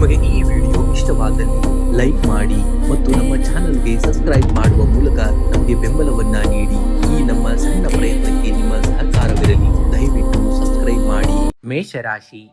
ನಿಮಗೆ ಈ ವಿಡಿಯೋ ಇಷ್ಟವಾದಲ್ಲಿ ಲೈಕ್ ಮಾಡಿ ಮತ್ತು ನಮ್ಮ ಚಾನಲ್ಗೆ ಸಬ್ಸ್ಕ್ರೈಬ್ ಮಾಡುವ ಮೂಲಕ ನಮಗೆ ಬೆಂಬಲವನ್ನ ನೀಡಿ. ಈ ನಮ್ಮ ಸಣ್ಣ ಪ್ರಯತ್ನಕ್ಕೆ ನಿಮ್ಮ ಸಹಕಾರವಿರಲಿ. ದಯವಿಟ್ಟು ಸಬ್ಸ್ಕ್ರೈಬ್ ಮಾಡಿ.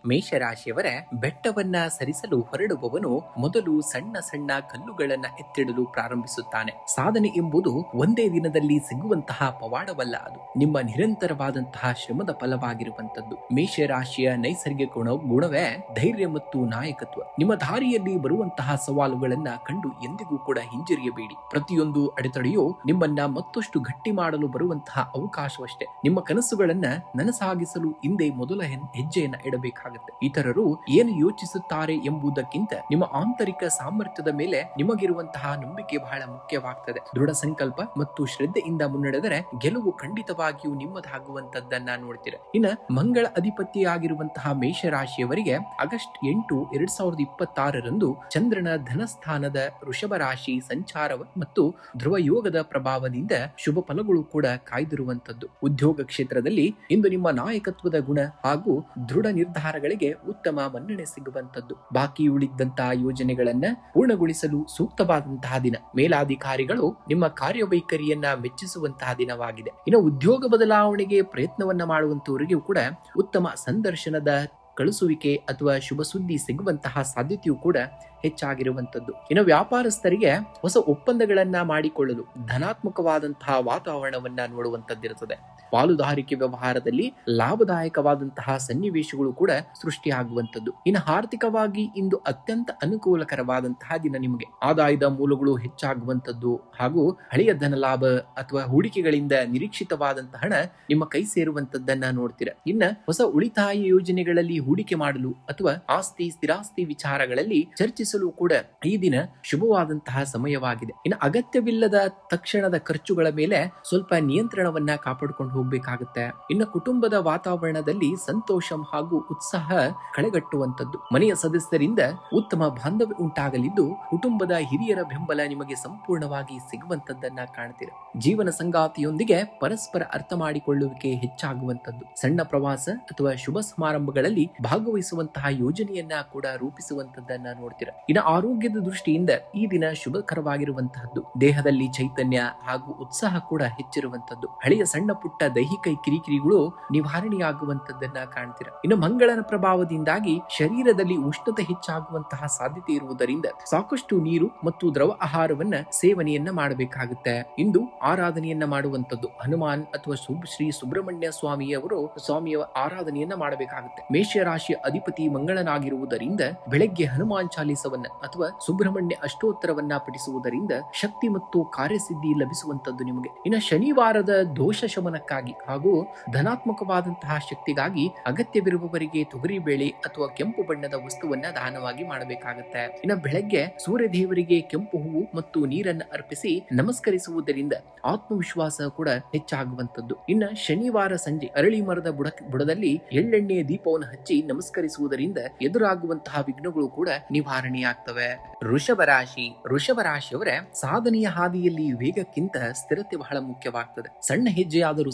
ಮೇಷರಾಶಿಯವರ ಬೆಟ್ಟವನ್ನ ಸರಿಸಲು ಹೊರಡುವವನು ಮೊದಲು ಸಣ್ಣ ಸಣ್ಣ ಕಲ್ಲುಗಳನ್ನ ಎತ್ತಿಡಲು ಪ್ರಾರಂಭಿಸುತ್ತಾನೆ. ಸಾಧನೆ ಎಂಬುದು ಒಂದೇ ದಿನದಲ್ಲಿ ಸಿಗುವಂತಹ ಪವಾಡವಲ್ಲ, ಅದು ನಿಮ್ಮ ನಿರಂತರವಾದಂತಹ ಶ್ರಮದ ಫಲವಾಗಿರುವಂತದ್ದು. ಮೇಷರಾಶಿಯ ನೈಸರ್ಗಿಕ ಗುಣವೇ ಧೈರ್ಯ ಮತ್ತು ನಾಯಕತ್ವ. ನಿಮ್ಮ ದಾರಿಯಲ್ಲಿ ಬರುವಂತಹ ಸವಾಲುಗಳನ್ನ ಕಂಡು ಎಂದಿಗೂ ಕೂಡ ಹಿಂಜರಿಯಬೇಡಿ. ಪ್ರತಿಯೊಂದು ಅಡೆತಡೆಯೂ ನಿಮ್ಮನ್ನ ಮತ್ತಷ್ಟು ಗಟ್ಟಿ ಮಾಡಲು ಬರುವಂತಹ ಅವಕಾಶವಷ್ಟೇ. ನಿಮ್ಮ ಕನಸುಗಳನ್ನ ನನಸಾಗಿಸಲು ಹಿಂದೆ ಮೊದಲ ಹೆಜ್ಜೆಯನ್ನ ಇಡಬೇಕಾಗುತ್ತೆ. ಇತರರು ಏನು ಯೋಚಿಸುತ್ತಾರೆ ಎಂಬುದಕ್ಕಿಂತ ನಿಮ್ಮ ಆಂತರಿಕ ಸಾಮರ್ಥ್ಯದ ಮೇಲೆ ನಿಮಗಿರುವಂತಹ ನಂಬಿಕೆ ಬಹಳ ಮುಖ್ಯವಾಗ್ತದೆ. ದೃಢ ಸಂಕಲ್ಪ ಮತ್ತು ಶ್ರದ್ಧೆಯಿಂದ ಮುನ್ನಡೆದರೆ ಗೆಲುವು ಖಂಡಿತವಾಗಿಯೂ ನಿಮ್ಮದಾಗುವಂತದ್ದನ್ನ ನೋಡ್ತೀರ. ಇನ್ನ ಮಂಗಳ ಅಧಿಪತಿಯಾಗಿರುವಂತಹ ಮೇಷರಾಶಿಯವರಿಗೆ ಆಗಸ್ಟ್ 8, 2026 ಚಂದ್ರನ ಧನಸ್ಥಾನದ ವೃಷಭ ರಾಶಿ ಸಂಚಾರ ಮತ್ತು ಧ್ರುವ ಯೋಗದ ಪ್ರಭಾವದಿಂದ ಶುಭ ಫಲಗಳು ಕೂಡ ಕಾಯ್ದಿರುವಂತದ್ದು. ಉದ್ಯೋಗ ಕ್ಷೇತ್ರದಲ್ಲಿ ಇಂದು ನಿಮ್ಮ ನಾಯಕತ್ವದ ಗುಣ ಹಾಗೂ ದೃಢ ನಿರ್ಧಾರಗಳಿಗೆ ಉತ್ತಮ ಮನ್ನಣೆ ಸಿಗುವಂತದ್ದು. ಬಾಕಿ ಉಳಿದಂತಹ ಯೋಜನೆಗಳನ್ನ ಪೂರ್ಣಗೊಳಿಸಲು ಸೂಕ್ತವಾದಂತಹ ದಿನ. ಮೇಲಾಧಿಕಾರಿಗಳು ನಿಮ್ಮ ಕಾರ್ಯವೈಖರಿಯನ್ನ ಮೆಚ್ಚಿಸುವಂತಹ ದಿನವಾಗಿದೆ. ಇನ್ನು ಉದ್ಯೋಗ ಬದಲಾವಣೆಗೆ ಪ್ರಯತ್ನವನ್ನ ಮಾಡುವಂತವರಿಗೂ ಕೂಡ ಉತ್ತಮ ಸಂದರ್ಶನದ ಕಳಿಸುವಿಕೆ ಅಥವಾ ಶುಭ ಸುದ್ದಿ ಸಿಗುವಂತಹ ಸಾಧ್ಯತೆಯೂ ಕೂಡ ಹೆಚ್ಚಾಗಿರುವಂತದ್ದು. ಇನ್ನು ವ್ಯಾಪಾರಸ್ಥರಿಗೆ ಹೊಸ ಒಪ್ಪಂದಗಳನ್ನ ಮಾಡಿಕೊಳ್ಳಲು ಧನಾತ್ಮಕವಾದಂತಹ ವಾತಾವರಣವನ್ನ ನೋಡುವಂತದ್ದಿರುತ್ತದೆ. ಪಾಲುದಾರಿಕೆ ವ್ಯವಹಾರದಲ್ಲಿ ಲಾಭದಾಯಕವಾದಂತಹ ಸನ್ನಿವೇಶಗಳು ಕೂಡ ಸೃಷ್ಟಿಯಾಗುವಂತದ್ದು. ಇನ್ನು ಆರ್ಥಿಕವಾಗಿ ಇಂದು ಅತ್ಯಂತ ಅನುಕೂಲಕರವಾದಂತಹ ದಿನ. ನಿಮಗೆ ಆದಾಯದ ಮೂಲಗಳು ಹೆಚ್ಚಾಗುವಂತದ್ದು ಹಾಗೂ ಹಳೆಯ ಧನ ಲಾಭ ಅಥವಾ ಹೂಡಿಕೆಗಳಿಂದ ನಿರೀಕ್ಷಿತವಾದಂತಹ ಹಣ ನಿಮ್ಮ ಕೈ ಸೇರುವಂತದ್ದನ್ನ ನೋಡ್ತೀರಾ. ಇನ್ನ ಹೊಸ ಉಳಿತಾಯ ಯೋಜನೆಗಳಲ್ಲಿ ಹೂಡಿಕೆ ಮಾಡಲು ಅಥವಾ ಸ್ಥಿರಾಸ್ತಿ ವಿಚಾರಗಳಲ್ಲಿ ಚರ್ಚಿಸಲು ಕೂಡ ಈ ದಿನ ಶುಭವಾದಂತಹ ಸಮಯವಾಗಿದೆ. ಇನ್ನು ಅಗತ್ಯವಿಲ್ಲದ ತಕ್ಷಣದ ಖರ್ಚುಗಳ ಮೇಲೆ ಸ್ವಲ್ಪ ನಿಯಂತ್ರಣವನ್ನ ಕಾಪಾಡಿಕೊಂಡು ಹೋಗ್ಬೇಕಾಗುತ್ತೆ. ಇನ್ನು ಕುಟುಂಬದ ವಾತಾವರಣದಲ್ಲಿ ಸಂತೋಷ ಹಾಗೂ ಉತ್ಸಾಹ ಕಳೆಗಟ್ಟುವಂತದ್ದು. ಮನೆಯ ಸದಸ್ಯರಿಂದ ಉತ್ತಮ ಬಾಂಧವ್ಯ ಉಂಟಾಗಲಿದ್ದು ಕುಟುಂಬದ ಹಿರಿಯರ ಬೆಂಬಲ ನಿಮಗೆ ಸಂಪೂರ್ಣವಾಗಿ ಸಿಗುವಂತದ್ದನ್ನ ಕಾಣ್ತೀರ. ಜೀವನ ಸಂಗಾತಿಯೊಂದಿಗೆ ಪರಸ್ಪರ ಅರ್ಥ ಮಾಡಿಕೊಳ್ಳುವಿಕೆ ಹೆಚ್ಚಾಗುವಂತದ್ದು. ಸಣ್ಣ ಪ್ರವಾಸ ಅಥವಾ ಶುಭ ಸಮಾರಂಭಗಳಲ್ಲಿ ಭಾಗವಹಿಸುವಂತಹ ಯೋಜನೆಯನ್ನ ಕೂಡ ರೂಪಿಸುವಂತದ್ದನ್ನ ನೋಡ್ತೀರ. ಇನ್ನು ಆರೋಗ್ಯದ ದೃಷ್ಟಿಯಿಂದ ಈ ದಿನ ಶುಭಕರವಾಗಿರುವಂತಹದ್ದು. ದೇಹದಲ್ಲಿ ಚೈತನ್ಯ ಹಾಗೂ ಉತ್ಸಾಹ ಕೂಡ ಹೆಚ್ಚಿರುವಂತದ್ದು. ಹಳೆಯ ಸಣ್ಣ ಪುಟ್ಟ ದೈಹಿಕ ಕಿರಿಕಿರಿಗಳು ನಿವಾರಣೆಯಾಗುವಂತದ್ದನ್ನ ಕಾಣ್ತೀರ. ಇನ್ನು ಮಂಗಳನ ಪ್ರಭಾವದಿಂದಾಗಿ ಶರೀರದಲ್ಲಿ ಉಷ್ಣತೆ ಹೆಚ್ಚಾಗುವಂತಹ ಸಾಧ್ಯತೆ ಇರುವುದರಿಂದ ಸಾಕಷ್ಟು ನೀರು ಮತ್ತು ದ್ರವ ಆಹಾರವನ್ನ ಸೇವನೆಯನ್ನ ಮಾಡಬೇಕಾಗುತ್ತೆ. ಇಂದು ಆರಾಧನೆಯನ್ನ ಮಾಡುವಂತದ್ದು ಹನುಮಾನ್ ಅಥವಾ ಶ್ರೀ ಸುಬ್ರಹ್ಮಣ್ಯ ಸ್ವಾಮಿಯ ಆರಾಧನೆಯನ್ನ ಮಾಡಬೇಕಾಗುತ್ತೆ. ಮೇಷರಾಶಿಯ ಅಧಿಪತಿ ಮಂಗಳನಾಗಿರುವುದರಿಂದ ಬೆಳಗ್ಗೆ ಹನುಮಾನ್ ಚಾಲಿಸವನ್ನ ಅಥವಾ ಸುಬ್ರಹ್ಮಣ್ಯ ಅಷ್ಟೋತ್ತರವನ್ನ ಪಠಿಸುವುದರಿಂದ ಶಕ್ತಿ ಮತ್ತು ಕಾರ್ಯಸಿದ್ಧಿ ಲಭಿಸುವಂತದ್ದು ನಿಮಗೆ. ಇನ್ನು ಶನಿವಾರದ ದೋಷ ಶಮನಕ್ಕಾಗಿ ಹಾಗೂ ಧನಾತ್ಮಕವಾದಂತಹ ಶಕ್ತಿಗಾಗಿ ಅಗತ್ಯವಿರುವವರಿಗೆ ತೊಗರಿಬೇಳೆ ಅಥವಾ ಕೆಂಪು ಬಣ್ಣದ ವಸ್ತುವನ್ನ ದಾನವಾಗಿ ಮಾಡಬೇಕಾಗುತ್ತೆ. ಇನ್ನು ಬೆಳಗ್ಗೆ ಸೂರ್ಯ ದೇವರಿಗೆ ಕೆಂಪು ಹೂವು ಮತ್ತು ನೀರನ್ನು ಅರ್ಪಿಸಿ ನಮಸ್ಕರಿಸುವುದರಿಂದ ಆತ್ಮವಿಶ್ವಾಸ ಕೂಡ ಹೆಚ್ಚಾಗುವಂತದ್ದು. ಇನ್ನು ಶನಿವಾರ ಸಂಜೆ ಅರಳಿ ಮರದ ಬುಡದಲ್ಲಿ ಎಳ್ಳೆಣ್ಣೆಯ ದೀಪವನ್ನು ಹಚ್ಚಿ ನಮಸ್ಕರಿಸುವುದರಿಂದ ಎದುರಾಗುವಂತಹ ವಿಘ್ನಗಳು ಕೂಡ ನಿವಾರಣೆಯಾಗ್ತವೆ. ವೃಷಭ ರಾಶಿಯವರ ಸಾಧನೆಯ ಹಾದಿಯಲ್ಲಿ ವೇಗಕ್ಕಿಂತ ಸ್ಥಿರತೆ ಬಹಳ ಮುಖ್ಯವಾಗ್ತದೆ. ಸಣ್ಣ ಹೆಜ್ಜೆಯಾದರೂ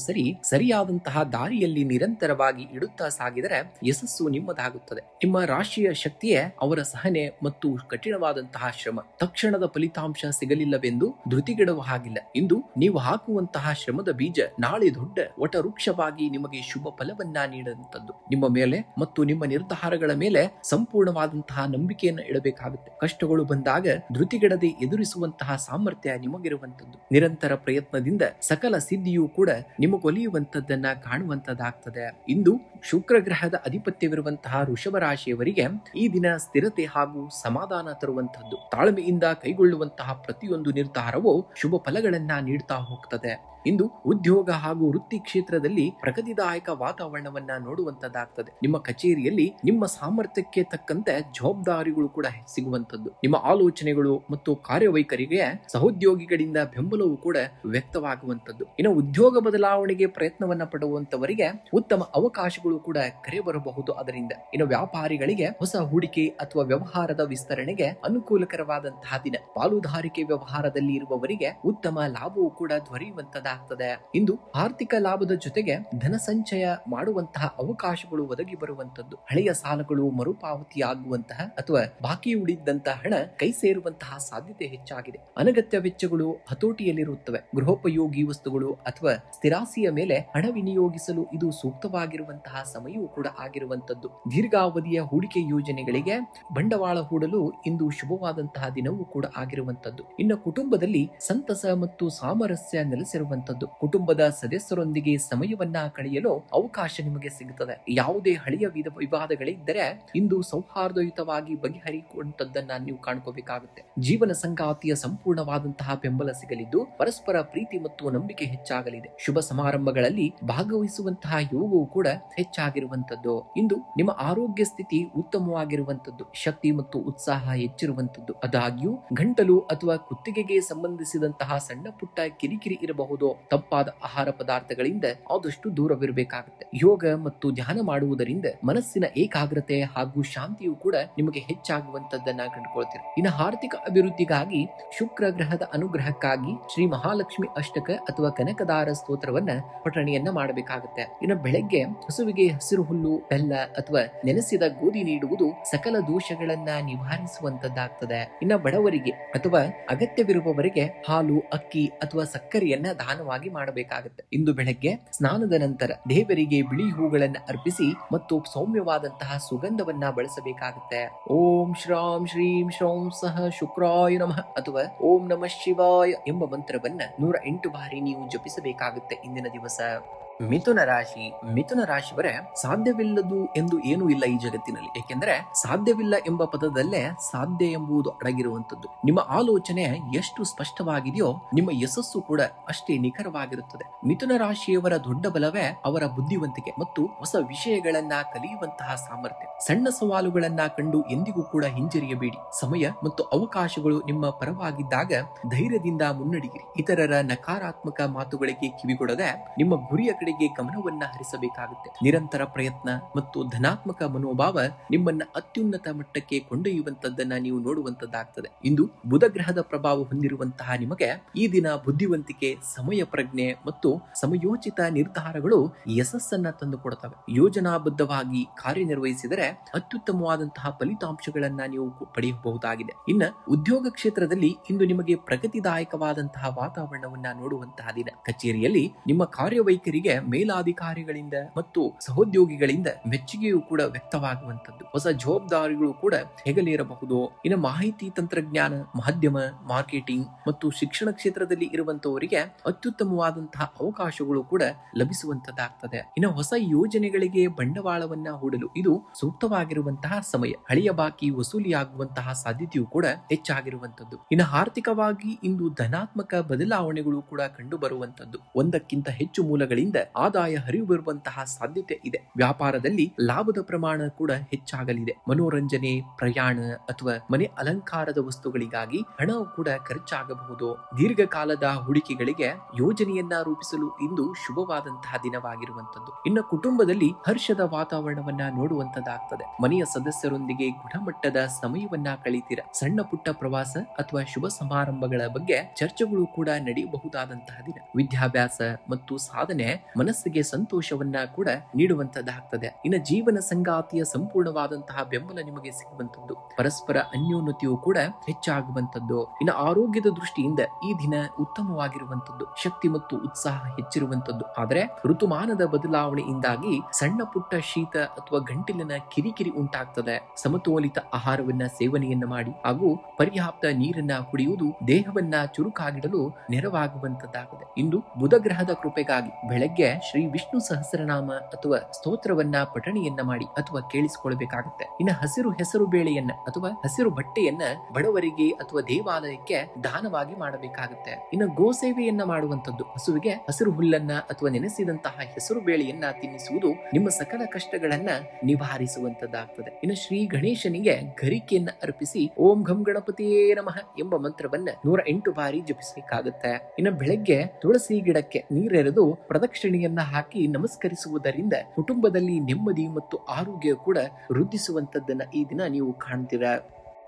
ಸರಿಯಾದಂತಹ ದಾರಿಯಲ್ಲಿ ನಿರಂತರವಾಗಿ ಇಡುತ್ತಾ ಸಾಗಿದರೆ ಯಶಸ್ಸು ನಿಮ್ಮದಾಗುತ್ತದೆ. ನಿಮ್ಮ ರಾಶಿಯ ಶಕ್ತಿಯೇ ಅವರ ಸಹನೆ ಮತ್ತು ಕಠಿಣವಾದಂತಹ ಶ್ರಮ. ತಕ್ಷಣದ ಫಲಿತಾಂಶ ಸಿಗಲಿಲ್ಲವೆಂದು ಧೃತಿಗೆಡುವ ಹಾಗಿಲ್ಲ. ಇಂದು ನೀವು ಹಾಕುವಂತಹ ಶ್ರಮದ ಬೀಜ ನಾಳೆ ದೊಡ್ಡ ವಟವೃಕ್ಷವಾಗಿ ನಿಮಗೆ ಶುಭ ಫಲವನ್ನ ನೀಡುವಂತದ್ದು. ನಿಮ್ಮ ಮೇಲೆ ಮತ್ತು ನಿಮ್ಮ ನಿರ್ಧಾರಗಳ ಮೇಲೆ ಸಂಪೂರ್ಣವಾದಂತಹ ನಂಬಿಕೆಯನ್ನು ಇಡಬೇಕಾಗುತ್ತೆ. ಕಷ್ಟಗಳು ಬಂದಾಗ ಧೃತಿಗೆಡದೆ ಎದುರಿಸುವಂತಹ ಸಾಮರ್ಥ್ಯ ನಿಮಗಿರುವಂತದ್ದು. ನಿರಂತರ ಪ್ರಯತ್ನದಿಂದ ಸಕಲ ಸಿದ್ಧಿಯೂ ಕೂಡ ನಿಮಗೊಲಿಯುವಂತದ್ದನ್ನ ಕಾಣುವಂತದ್ದಾಗ್ತದೆ. ಇಂದು ಶುಕ್ರ ಗ್ರಹದ ಅಧಿಪತ್ಯವಿರುವಂತಹ ವೃಷಭ ರಾಶಿಯವರಿಗೆ ಈ ದಿನ ಸ್ಥಿರತೆ ಹಾಗೂ ಸಮಾಧಾನ ತರುವಂತದ್ದು. ತಾಳ್ಮೆಯಿಂದ ಕೈಗೊಳ್ಳುವಂತಹ ಪ್ರತಿಯೊಂದು ನಿರ್ಧಾರವೂ ಶುಭ ಫಲಗಳನ್ನ ನೀಡ್ತಾ ಹೋಗ್ತದೆ. ಇಂದು ಉದ್ಯೋಗ ಹಾಗೂ ವೃತ್ತಿ ಕ್ಷೇತ್ರದಲ್ಲಿ ಪ್ರಗತಿದಾಯಕ ವಾತಾವರಣವನ್ನ ನೋಡುವಂತದ್ದಾಗ್ತದೆ. ನಿಮ್ಮ ಕಚೇರಿಯಲ್ಲಿ ನಿಮ್ಮ ಸಾಮರ್ಥ್ಯಕ್ಕೆ ತಕ್ಕಂತೆ ಜವಾಬ್ದಾರಿಗಳು ಕೂಡ ಸಿಗುವಂತದ್ದು. ನಿಮ್ಮ ಆಲೋಚನೆಗಳು ಮತ್ತು ಕಾರ್ಯವೈಖರಿಗೆ ಸಹೋದ್ಯೋಗಿಗಳಿಂದ ಬೆಂಬಲವು ಕೂಡ ವ್ಯಕ್ತವಾಗುವಂತದ್ದು. ಇನ್ನು ಉದ್ಯೋಗ ಬದಲಾವಣೆಗೆ ಪ್ರಯತ್ನವನ್ನ ಪಡುವಂತವರಿಗೆ ಉತ್ತಮ ಅವಕಾಶಗಳು ಕೂಡ ಕರೆ ಬರಬಹುದು. ಅದರಿಂದ ಇನ್ನು ವ್ಯಾಪಾರಿಗಳಿಗೆ ಹೊಸ ಹೂಡಿಕೆ ಅಥವಾ ವ್ಯವಹಾರದ ವಿಸ್ತರಣೆಗೆ ಅನುಕೂಲಕರವಾದಂತಹ ದಿನ. ಪಾಲುದಾರಿಕೆ ವ್ಯವಹಾರದಲ್ಲಿ ಇರುವವರಿಗೆ ಉತ್ತಮ ಲಾಭವೂ ಕೂಡ ದೊರೆಯುವಂತದ ನೀಡುವಂತದ್ದಾಗ್ತದೆ. ಇಂದು ಆರ್ಥಿಕ ಲಾಭದ ಜೊತೆಗೆ ಧನ ಸಂಚಯ ಮಾಡುವಂತಹ ಅವಕಾಶಗಳು ಒದಗಿ ಬರುವಂತದ್ದು. ಹಳೆಯ ಸಾಲಗಳು ಮರುಪಾವತಿ ಆಗುವಂತಹ ಅಥವಾ ಬಾಕಿ ಉಳಿದಂತಹ ಹಣ ಕೈ ಸೇರುವಂತಹ ಸಾಧ್ಯತೆ ಹೆಚ್ಚಾಗಿದೆ. ಅನಗತ್ಯ ವೆಚ್ಚಗಳು ಹತೋಟಿಯಲ್ಲಿರುತ್ತವೆ. ಗೃಹೋಪಯೋಗಿ ವಸ್ತುಗಳು ಅಥವಾ ಸ್ಥಿರಾಸ್ತಿಯ ಮೇಲೆ ಹಣ ವಿನಿಯೋಗಿಸಲು ಇದು ಸೂಕ್ತವಾಗಿರುವಂತಹ ಸಮಯವೂ ಕೂಡ ಆಗಿರುವಂತದ್ದು. ದೀರ್ಘಾವಧಿಯ ಹೂಡಿಕೆ ಯೋಜನೆಗಳಿಗೆ ಬಂಡವಾಳ ಹೂಡಲು ಇಂದು ಶುಭವಾದಂತಹ ದಿನವೂ ಕೂಡ ಆಗಿರುವಂತದ್ದು. ಇನ್ನು ಕುಟುಂಬದಲ್ಲಿ ಸಂತಸ ಮತ್ತು ಸಾಮರಸ್ಯ ನೆಲೆಸಿರುವಂತದ್ದು. ಕುಟುಂಬದ ಸದಸ್ಯರೊಂದಿಗೆ ಸಮಯವನ್ನ ಕಳೆಯಲು ಅವಕಾಶ ನಿಮಗೆ ಸಿಗುತ್ತದೆ. ಯಾವುದೇ ಹಳೆಯ ವಿವಾದಗಳಿದ್ದರೆ ಇಂದು ಸೌಹಾರ್ದಯುತವಾಗಿ ಬಗೆಹರಿಯುವಂತದ್ದನ್ನ ನೀವು ಕಾಣ್ಕೋಬೇಕಾಗುತ್ತೆ. ಜೀವನ ಸಂಗಾತಿಯ ಸಂಪೂರ್ಣವಾದಂತಹ ಬೆಂಬಲ ಸಿಗಲಿದ್ದು ಪರಸ್ಪರ ಪ್ರೀತಿ ಮತ್ತು ನಂಬಿಕೆ ಹೆಚ್ಚಾಗಲಿದೆ. ಶುಭ ಸಮಾರಂಭಗಳಲ್ಲಿ ಭಾಗವಹಿಸುವಂತಹ ಯೋಗವು ಕೂಡ ಹೆಚ್ಚಾಗಿರುವಂತದ್ದು. ಇಂದು ನಿಮ್ಮ ಆರೋಗ್ಯ ಸ್ಥಿತಿ ಉತ್ತಮವಾಗಿರುವಂತದ್ದು. ಶಕ್ತಿ ಮತ್ತು ಉತ್ಸಾಹ ಹೆಚ್ಚಿರುವಂತದ್ದು. ಆದಾಗ್ಯೂ ಗಂಟಲು ಅಥವಾ ಕುತ್ತಿಗೆಗೆ ಸಂಬಂಧಿಸಿದಂತಹ ಸಣ್ಣ ಪುಟ್ಟ ಕಿರಿಕಿರಿ ಇರಬಹುದು. ತಪ್ಪಾದ ಆಹಾರ ಪದಾರ್ಥಗಳಿಂದ ಆದಷ್ಟು ದೂರವಿರಬೇಕಾಗುತ್ತೆ. ಯೋಗ ಮತ್ತು ಧ್ಯಾನ ಮಾಡುವುದರಿಂದ ಮನಸ್ಸಿನ ಏಕಾಗ್ರತೆ ಹಾಗೂ ಶಾಂತಿಯು ಕೂಡ ನಿಮಗೆ ಹೆಚ್ಚಾಗುವಂತದ್ದನ್ನ ಕಂಡುಕೊಳ್ತೀರಿ. ಇನ್ನು ಆರ್ಥಿಕ ಅಭಿವೃದ್ಧಿಗಾಗಿ ಶುಕ್ರ ಗ್ರಹದ ಅನುಗ್ರಹಕ್ಕಾಗಿ ಶ್ರೀ ಮಹಾಲಕ್ಷ್ಮಿ ಅಷ್ಟಕ ಅಥವಾ ಕನಕದಾರ ಸ್ತೋತ್ರವನ್ನ ಪಠಣೆಯನ್ನ ಮಾಡಬೇಕಾಗುತ್ತೆ. ಇನ್ನು ಬೆಳಗ್ಗೆ ಹಸುವಿಗೆ ಹಸಿರು ಹುಲ್ಲು, ಬೆಲ್ಲ ಅಥವಾ ನೆನೆಸಿದ ಗೋಧಿ ನೀಡುವುದು ಸಕಲ ದೋಷಗಳನ್ನ ನಿವಾರಿಸುವಂತದ್ದಾಗ್ತದೆ. ಇನ್ನು ಬಡವರಿಗೆ ಅಥವಾ ಅಗತ್ಯವಿರುವವರಿಗೆ ಹಾಲು, ಅಕ್ಕಿ ಅಥವಾ ಸಕ್ಕರೆಯನ್ನ ದಾನವಾಗಿ ಮಾಡಬೇಕಾಗುತ್ತೆ. ಇಂದು ಬೆಳಗ್ಗೆ ಸ್ನಾನದ ನಂತರ ದೇವರಿಗೆ ಬಿಳಿ ಹೂಗಳನ್ನ ಅರ್ಪಿಸಿ ಮತ್ತು ಸೌಮ್ಯವಾದಂತಹ ಸುಗಂಧವನ್ನ ಬಳಸಬೇಕಾಗುತ್ತೆ. ಓಂ ಶ್ರಾಂ ಶ್ರೀಂ ಶ್ರೌಂ ಸಹ ಶುಕ್ರಾಯ ನಮಃ ಅಥವಾ ಓಂ ನಮಃ ಶಿವಾಯ ಎಂಬ ಮಂತ್ರವನ್ನ 108 ಬಾರಿ ನೀವು ಜಪಿಸಬೇಕಾಗುತ್ತೆ ಇಂದಿನ ದಿವಸ. ಮಿಥುನ ರಾಶಿಯವರೇ ಸಾಧ್ಯವಿಲ್ಲದು ಎಂದು ಏನೂ ಇಲ್ಲ ಈ ಜಗತ್ತಿನಲ್ಲಿ. ಏಕೆಂದರೆ ಸಾಧ್ಯವಿಲ್ಲ ಎಂಬ ಪದದಲ್ಲೇ ಸಾಧ್ಯ ಎಂಬುದು ಅಡಗಿರುವಂತದ್ದು. ನಿಮ್ಮ ಆಲೋಚನೆ ಎಷ್ಟು ಸ್ಪಷ್ಟವಾಗಿದೆಯೋ ನಿಮ್ಮ ಯಶಸ್ಸು ಕೂಡ ಅಷ್ಟೇ ನಿಖರವಾಗಿರುತ್ತದೆ. ಮಿಥುನ ರಾಶಿಯವರ ದೊಡ್ಡ ಬಲವೇ ಅವರ ಬುದ್ಧಿವಂತಿಕೆ ಮತ್ತು ಹೊಸ ವಿಷಯಗಳನ್ನ ಕಲಿಯುವಂತಹ ಸಾಮರ್ಥ್ಯ. ಸಣ್ಣ ಸವಾಲುಗಳನ್ನ ಕಂಡು ಎಂದಿಗೂ ಕೂಡ ಹಿಂಜರಿಯಬೇಡಿ. ಸಮಯ ಮತ್ತು ಅವಕಾಶಗಳು ನಿಮ್ಮ ಪರವಾಗಿದ್ದಾಗ ಧೈರ್ಯದಿಂದ ಮುನ್ನಡೆಯಿರಿ. ಇತರರ ನಕಾರಾತ್ಮಕ ಮಾತುಗಳಿಗೆ ಕಿವಿಗೊಡದೆ ನಿಮ್ಮ ಗುರಿಯ ಕಡೆಗೆ ಗಮನವನ್ನ ಹರಿಸಬೇಕಾಗುತ್ತೆ. ನಿರಂತರ ಪ್ರಯತ್ನ ಮತ್ತು ಧನಾತ್ಮಕ ಮನೋಭಾವ ನಿಮ್ಮನ್ನ ಅತ್ಯುನ್ನತ ಮಟ್ಟಕ್ಕೆ ಕೊಂಡೊಯ್ಯುವಂತದ್ದನ್ನ ನೀವು ನೋಡುವಂತದ್ದಾಗ್ತದೆ. ಇಂದು ಬುಧ ಗ್ರಹದ ಪ್ರಭಾವ ಹೊಂದಿರುವಂತಹ ನಿಮಗೆ ಈ ದಿನ ಬುದ್ಧಿವಂತಿಕೆ, ಸಮಯ ಪ್ರಜ್ಞೆ ಮತ್ತು ಸಮಯೋಚಿತ ನಿರ್ಧಾರಗಳು ಯಶಸ್ಸನ್ನ ತಂದುಕೊಡುತ್ತವೆ. ಯೋಜನಾಬದ್ಧವಾಗಿ ಕಾರ್ಯನಿರ್ವಹಿಸಿದರೆ ಅತ್ಯುತ್ತಮವಾದಂತಹ ಫಲಿತಾಂಶಗಳನ್ನ ನೀವು ಪಡೆಯಬಹುದಾಗಿದೆ. ಇನ್ನ ಉದ್ಯೋಗ ಕ್ಷೇತ್ರದಲ್ಲಿ ಇಂದು ನಿಮಗೆ ಪ್ರಗತಿದಾಯಕವಾದಂತಹ ವಾತಾವರಣವನ್ನ ನೋಡುವಂತಹ ದಿನ. ಕಚೇರಿಯಲ್ಲಿ ನಿಮ್ಮ ಕಾರ್ಯವೈಖರಿಗೆ ಮೇಲಾಧಿಕಾರಿಗಳಿಂದ ಮತ್ತು ಸಹೋದ್ಯೋಗಿಗಳಿಂದ ಮೆಚ್ಚುಗೆಯೂ ಕೂಡ ವ್ಯಕ್ತವಾಗುವಂತದ್ದು. ಹೊಸ ಜವಾಬ್ದಾರಿಗಳು ಕೂಡ ಹೆಗಲೇರಬಹುದು. ಇನ್ನು ಮಾಹಿತಿ ತಂತ್ರಜ್ಞಾನ, ಮಾಧ್ಯಮ, ಮಾರ್ಕೆಟಿಂಗ್ ಮತ್ತು ಶಿಕ್ಷಣ ಕ್ಷೇತ್ರದಲ್ಲಿ ಇರುವಂತವರಿಗೆ ಅತ್ಯುತ್ತಮವಾದಂತಹ ಅವಕಾಶಗಳು ಕೂಡ ಲಭಿಸುವಂತದ್ದಾಗ್ತದೆ. ಇನ್ನು ಹೊಸ ಯೋಜನೆಗಳಿಗೆ ಬಂಡವಾಳವನ್ನ ಹೂಡಲು ಇದು ಸೂಕ್ತವಾಗಿರುವಂತಹ ಸಮಯ. ಹಳೆಯ ಬಾಕಿ ವಸೂಲಿಯಾಗುವಂತಹ ಸಾಧ್ಯತೆಯೂ ಕೂಡ ಹೆಚ್ಚಾಗಿರುವಂತದ್ದು. ಇನ್ನು ಆರ್ಥಿಕವಾಗಿ ಇಂದು ಧನಾತ್ಮಕ ಬದಲಾವಣೆಗಳು ಕೂಡ ಕಂಡು ಬರುವಂತದ್ದು. ಒಂದಕ್ಕಿಂತ ಹೆಚ್ಚು ಮೂಲಗಳಿಂದ ಆದಾಯ ಹರಿವು ಬರುವಂತಹ ಸಾಧ್ಯತೆ ಇದೆ. ವ್ಯಾಪಾರದಲ್ಲಿ ಲಾಭದ ಪ್ರಮಾಣ ಕೂಡ ಹೆಚ್ಚಾಗಲಿದೆ. ಮನೋರಂಜನೆ, ಪ್ರಯಾಣ ಅಥವಾ ಮನೆ ಅಲಂಕಾರದ ವಸ್ತುಗಳಿಗಾಗಿ ಹಣವು ಕೂಡ ಖರ್ಚಾಗಬಹುದು. ದೀರ್ಘಕಾಲದ ಹೂಡಿಕೆಗಳಿಗೆ ಯೋಜನೆಯನ್ನ ರೂಪಿಸಲು ಇಂದು ಶುಭವಾದಂತಹ ದಿನವಾಗಿರುವಂತದ್ದು. ಇನ್ನು ಕುಟುಂಬದಲ್ಲಿ ಹರ್ಷದ ವಾತಾವರಣವನ್ನ ನೋಡುವಂತದ್ದಾಗ್ತದೆ. ಮನೆಯ ಸದಸ್ಯರೊಂದಿಗೆ ಗುಣಮಟ್ಟದ ಸಮಯವನ್ನ ಕಳೀತೀರ. ಸಣ್ಣ ಪುಟ್ಟ ಪ್ರವಾಸ ಅಥವಾ ಶುಭ ಸಮಾರಂಭಗಳ ಬಗ್ಗೆ ಚರ್ಚೆಗಳು ಕೂಡ ನಡೆಯಬಹುದಾದಂತಹ ದಿನ. ವಿದ್ಯಾಭ್ಯಾಸ ಮತ್ತು ಸಾಧನೆ ಮನಸ್ಸಿಗೆ ಸಂತೋಷವನ್ನ ಕೂಡ ನೀಡುವಂತದ್ದಾಗ್ತದೆ. ಇನ್ನು ಜೀವನ ಸಂಗಾತಿಯ ಸಂಪೂರ್ಣವಾದಂತಹ ಬೆಂಬಲ ನಿಮಗೆ ಸಿಗುವಂತದ್ದು. ಪರಸ್ಪರ ಅನ್ಯೋನ್ಯತೆಯೂ ಕೂಡ ಹೆಚ್ಚಾಗುವಂತದ್ದು. ಇನ್ನು ಆರೋಗ್ಯದ ದೃಷ್ಟಿಯಿಂದ ಈ ದಿನ ಉತ್ತಮವಾಗಿರುವಂತದ್ದು. ಶಕ್ತಿ ಮತ್ತು ಉತ್ಸಾಹ ಹೆಚ್ಚಿರುವಂತದ್ದು. ಆದರೆ ಋತುಮಾನದ ಬದಲಾವಣೆಯಿಂದಾಗಿ ಸಣ್ಣ ಪುಟ್ಟ ಶೀತ ಅಥವಾ ಗಂಟಲಿನ ಕಿರಿಕಿರಿ ಉಂಟಾಗ್ತದೆ. ಸಮತೋಲಿತ ಆಹಾರವನ್ನ ಸೇವನೆಯನ್ನ ಮಾಡಿ ಹಾಗೂ ಪರ್ಯಾಪ್ತ ನೀರನ್ನ ಕುಡಿಯುವುದು ದೇಹವನ್ನ ಚುರುಕಾಗಿಡಲು ನೆರವಾಗುವಂತದ್ದಾಗಿದೆ. ಇಂದು ಬುಧ ಗ್ರಹದ ಕೃಪೆಗಾಗಿ ಬೆಳಗ್ಗೆ ಶ್ರೀ ವಿಷ್ಣು ಸಹಸ್ರನಾಮ ಅಥವಾ ಸ್ತೋತ್ರವನ್ನ ಪಠಣೆಯನ್ನ ಮಾಡಿ ಅಥವಾ ಕೇಳಿಸಿಕೊಳ್ಬೇಕಾಗುತ್ತೆ. ಇನ್ನು ಹಸಿರು ಹೆಸರು ಬೇಳೆಯನ್ನ ಅಥವಾ ಹಸಿರು ಬಟ್ಟೆಯನ್ನ ಬಡವರಿಗೆ ಅಥವಾ ದೇವಾಲಯಕ್ಕೆ ದಾನವಾಗಿ ಮಾಡಬೇಕಾಗುತ್ತೆ. ಇನ್ನು ಗೋಸೇವೆಯನ್ನ ಮಾಡುವಂತದ್ದು. ಹಸುವಿಗೆ ಹಸಿರು ಹುಲ್ಲನ್ನ ಅಥವಾ ನೆನೆಸಿದಂತಹ ಹೆಸರು ಬೇಳೆಯನ್ನ ತಿನ್ನಿಸುವುದು ನಿಮ್ಮ ಸಕಲ ಕಷ್ಟಗಳನ್ನ ನಿವಾರಿಸುವಂತದ್ದಾಗ್ತದೆ. ಇನ್ನು ಶ್ರೀ ಗಣೇಶನಿಗೆ ಗರಿಕೆಯನ್ನ ಅರ್ಪಿಸಿ ಓಂ ಘಂ ಗಣಪತಿಯೇ ನಮಃ ಎಂಬ ಮಂತ್ರವನ್ನ 108 ಬಾರಿ ಜಪಿಸಬೇಕಾಗುತ್ತೆ. ಇನ್ನು ಬೆಳಗ್ಗೆ ತುಳಸಿ ಗಿಡಕ್ಕೆ ನೀರೆರೆದು ಪ್ರದಕ್ಷಿಣೆಯನ್ನ ಹಾಕಿ ನಮಸ್ಕರಿಸುವುದರಿಂದ ಕುಟುಂಬದಲ್ಲಿ ನೆಮ್ಮದಿ ಮತ್ತು ಆರೋಗ್ಯ ಕೂಡ ವೃದ್ಧಿಸುವಂತದ್ದನ್ನ ಈ ದಿನ ನೀವು ಕಾಣ್ತೀರಾ.